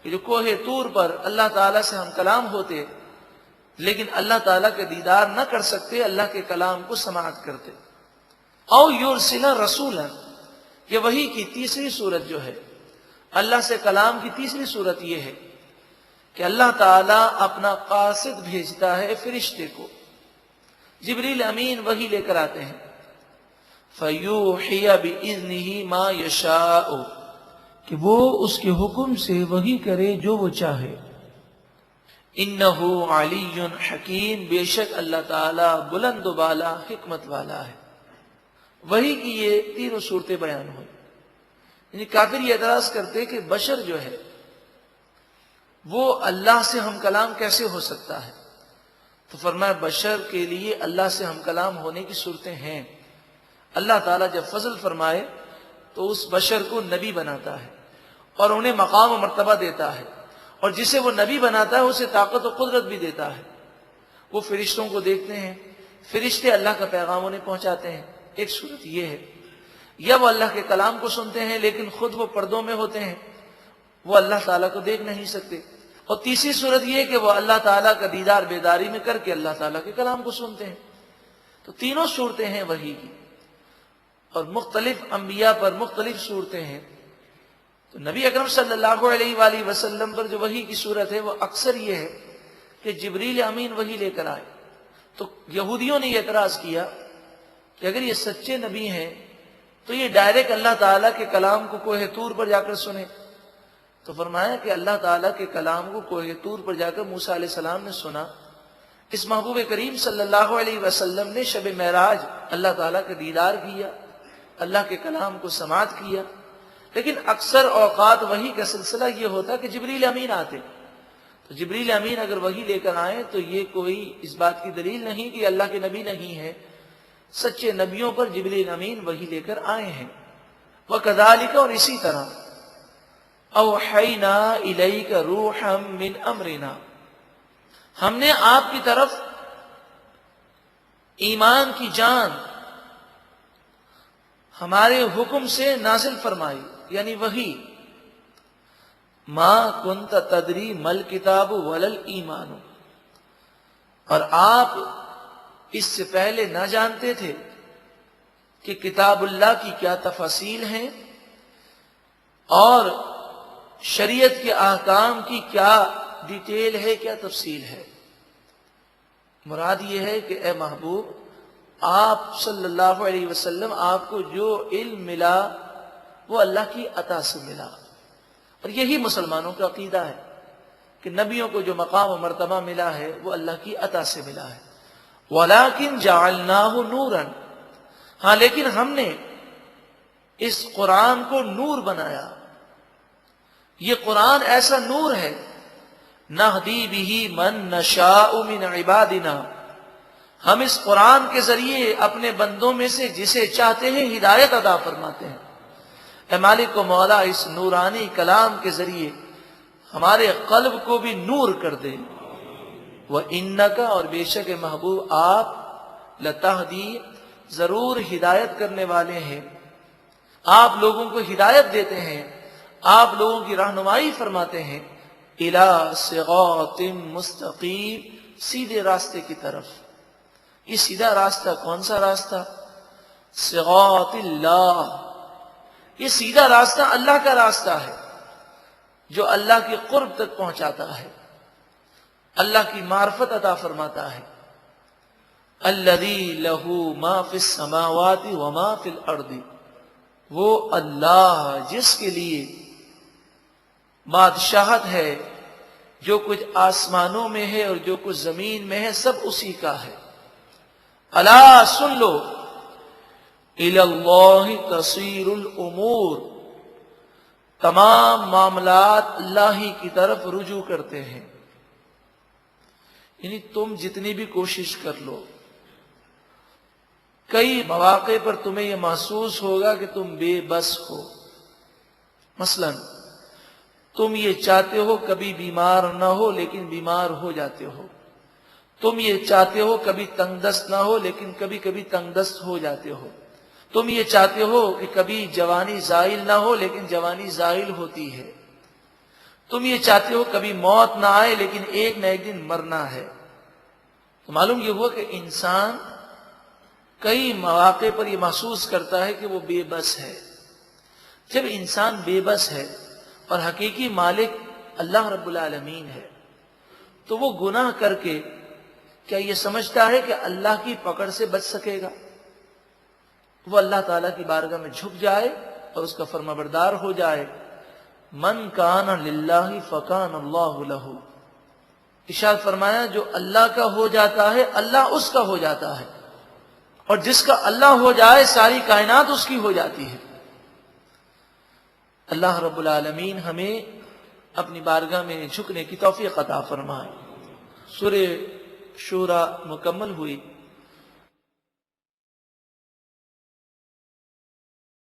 کہ جو کوہ طور پر اللہ تعالیٰ سے ہم کلام ہوتے لیکن اللہ تعالیٰ کا دیدار نہ کر سکتے، اللہ کے کلام کو سماعت کرتے۔ او یرسل رسولا، یہ وحی کی تیسری صورت جو ہے، اللہ سے کلام کی تیسری صورت یہ ہے کہ اللہ تعالیٰ اپنا قاصد بھیجتا ہے فرشتے کو، جبریل امین وحی لے کر آتے ہیں، فَيُوحِيَ بِإِذْنِهِ مَا يَشَاءُ، کہ وہ اس کے حکم سے وحی کرے جو وہ چاہے۔ اِنَّهُ عَلِيٌّ حَكِيمٌ، بے شک اللہ تعالیٰ بلند و بالا حکمت والا ہے۔ وحی کی یہ تینوں صورتیں بیان ہوئی۔ یعنی کافر یہ اعتراض کرتے کہ بشر جو ہے وہ اللہ سے ہم کلام کیسے ہو سکتا ہے؟ تو فرمایا بشر کے لیے اللہ سے ہم کلام ہونے کی صورتیں ہیں۔ اللہ تعالیٰ جب فضل فرمائے تو اس بشر کو نبی بناتا ہے اور انہیں مقام و مرتبہ دیتا ہے، اور جسے وہ نبی بناتا ہے اسے طاقت و قدرت بھی دیتا ہے۔ وہ فرشتوں کو دیکھتے ہیں، فرشتے اللہ کا پیغام انہیں پہنچاتے ہیں، ایک صورت یہ ہے۔ یا وہ اللہ کے کلام کو سنتے ہیں لیکن خود وہ پردوں میں ہوتے ہیں، وہ اللہ تعالیٰ کو دیکھ نہیں سکتے۔ اور تیسری صورت یہ کہ وہ اللہ تعالیٰ کا دیدار بیداری میں کر کے اللہ تعالیٰ کے کلام کو سنتے ہیں۔ تو تینوں صورتیں ہیں وحی کی، اور مختلف انبیاء پر مختلف صورتیں ہیں۔ تو نبی اکرم صلی اللہ علیہ وآلہ وسلم پر جو وحی کی صورت ہے وہ اکثر یہ ہے کہ جبریل امین وحی لے کر آئے۔ تو یہودیوں نے یہ اعتراض کیا کہ اگر یہ سچے نبی ہیں تو یہ ڈائریکٹ اللہ تعالیٰ کے کلام کو کوہ طور پر جا کر سنے۔ تو فرمایا کہ اللہ تعالیٰ کے کلام کو کوہ طور پر جا کر موسیٰ علیہ السلام نے سنا۔ اس محبوب کریم صلی اللہ علیہ وسلم نے شب معراج اللہ تعالیٰ کا دیدار کیا، اللہ کے کلام کو سماعت کیا، لیکن اکثر اوقات وحی کا سلسلہ یہ ہوتا کہ جبریل امین آتے۔ تو جبریل امین اگر وحی لے کر آئیں تو یہ کوئی اس بات کی دلیل نہیں کہ اللہ کے نبی نہیں ہے، سچے نبیوں پر جبریل امین وحی لے کر آئے ہیں۔ وَكَذَلِكَ، اور اسی طرح أَوْحَيْنَا إِلَيْكَ رُوحًا مِّنْ أَمْرِنَا، ہم نے آپ کی طرف ایمان کی جان ہمارے حکم سے نازل فرمائی، یعنی وحی۔ مَا كُنْتَ تَدْرِي مَا الْكِتَابُ وَلَا الْإِيمَانُ، اور آپ اس سے پہلے نہ جانتے تھے کہ کتاب اللہ کی کیا تفاصیل ہیں اور شریعت کے احکام کی کیا ڈیٹیل ہے، کیا تفصیل ہے۔ مراد یہ ہے کہ اے محبوب، آپ صلی اللہ علیہ وسلم، آپ کو جو علم ملا وہ اللہ کی عطا سے ملا، اور یہی مسلمانوں کا عقیدہ ہے کہ نبیوں کو جو مقام و مرتبہ ملا ہے وہ اللہ کی عطا سے ملا ہے۔ وَلَكِنْ جَعَلْنَاهُ نُورًا، ہاں لیکن ہم نے اس قرآن کو نور بنایا۔ یہ قرآن ایسا نور ہے نہدی بہ من نشاء من عبادنا، ہم اس قرآن کے ذریعے اپنے بندوں میں سے جسے چاہتے ہیں ہدایت عطا فرماتے ہیں۔ اے مالک و مولا، اس نورانی کلام کے ذریعے ہمارے قلب کو بھی نور کر دے۔ وَإِنَّكَ، اور بے شک محبوب آپ، لَتَهْدِي، ضرور ہدایت کرنے والے ہیں، آپ لوگوں کو ہدایت دیتے ہیں، آپ لوگوں کی رہنمائی فرماتے ہیں، إِلَى صِرَاطٍ مُسْتَقِيمٍ، سیدھے راستے کی طرف۔ یہ سیدھا راستہ کون سا راستہ؟ صراط اللہ، یہ سیدھا راستہ اللہ کا راستہ ہے جو اللہ کے قرب تک پہنچاتا ہے، اللہ کی معرفت عطا فرماتا ہے۔ الذی لہ ما فی السماوات وما فی الارض، وہ اللہ جس کے لیے بادشاہت ہے، جو کچھ آسمانوں میں ہے اور جو کچھ زمین میں ہے سب اسی کا ہے۔ الا سن لو، الی اللہ تصیر الامور، تمام معاملات اللہ ہی کی طرف رجوع کرتے ہیں۔ یعنی تم جتنی بھی کوشش کر لو، کئی مواقع پر تمہیں یہ محسوس ہوگا کہ تم بے بس ہو۔ مثلا تم یہ چاہتے ہو کبھی بیمار نہ ہو لیکن بیمار ہو جاتے ہو، تم یہ چاہتے ہو کبھی تنگ دست نہ ہو لیکن کبھی کبھی تنگ دست ہو جاتے ہو، تم یہ چاہتے ہو کہ کبھی جوانی زائل نہ ہو لیکن جوانی زائل ہوتی ہے، تم یہ چاہتے ہو کبھی موت نہ آئے لیکن ایک نہ ایک دن مرنا ہے۔ تو معلوم یہ ہوا کہ انسان کئی مواقع پر یہ محسوس کرتا ہے کہ وہ بے بس ہے۔ جب انسان بے بس ہے اور حقیقی مالک اللہ رب العالمین ہے تو وہ گناہ کر کے کیا یہ سمجھتا ہے کہ اللہ کی پکڑ سے بچ سکے گا؟ وہ اللہ تعالیٰ کی بارگاہ میں جھک جائے اور اس کا فرمانبردار ہو جائے۔ من کان للہ فکان اللہ لہ، ارشاد فرمایا جو اللہ کا ہو جاتا ہے اللہ اس کا ہو جاتا ہے، اور جس کا اللہ ہو جائے ساری کائنات اس کی ہو جاتی ہے۔ اللہ رب العالمین ہمیں اپنی بارگاہ میں جھکنے کی توفیق عطا فرمائے۔ سورہ شورى مکمل ہوئی۔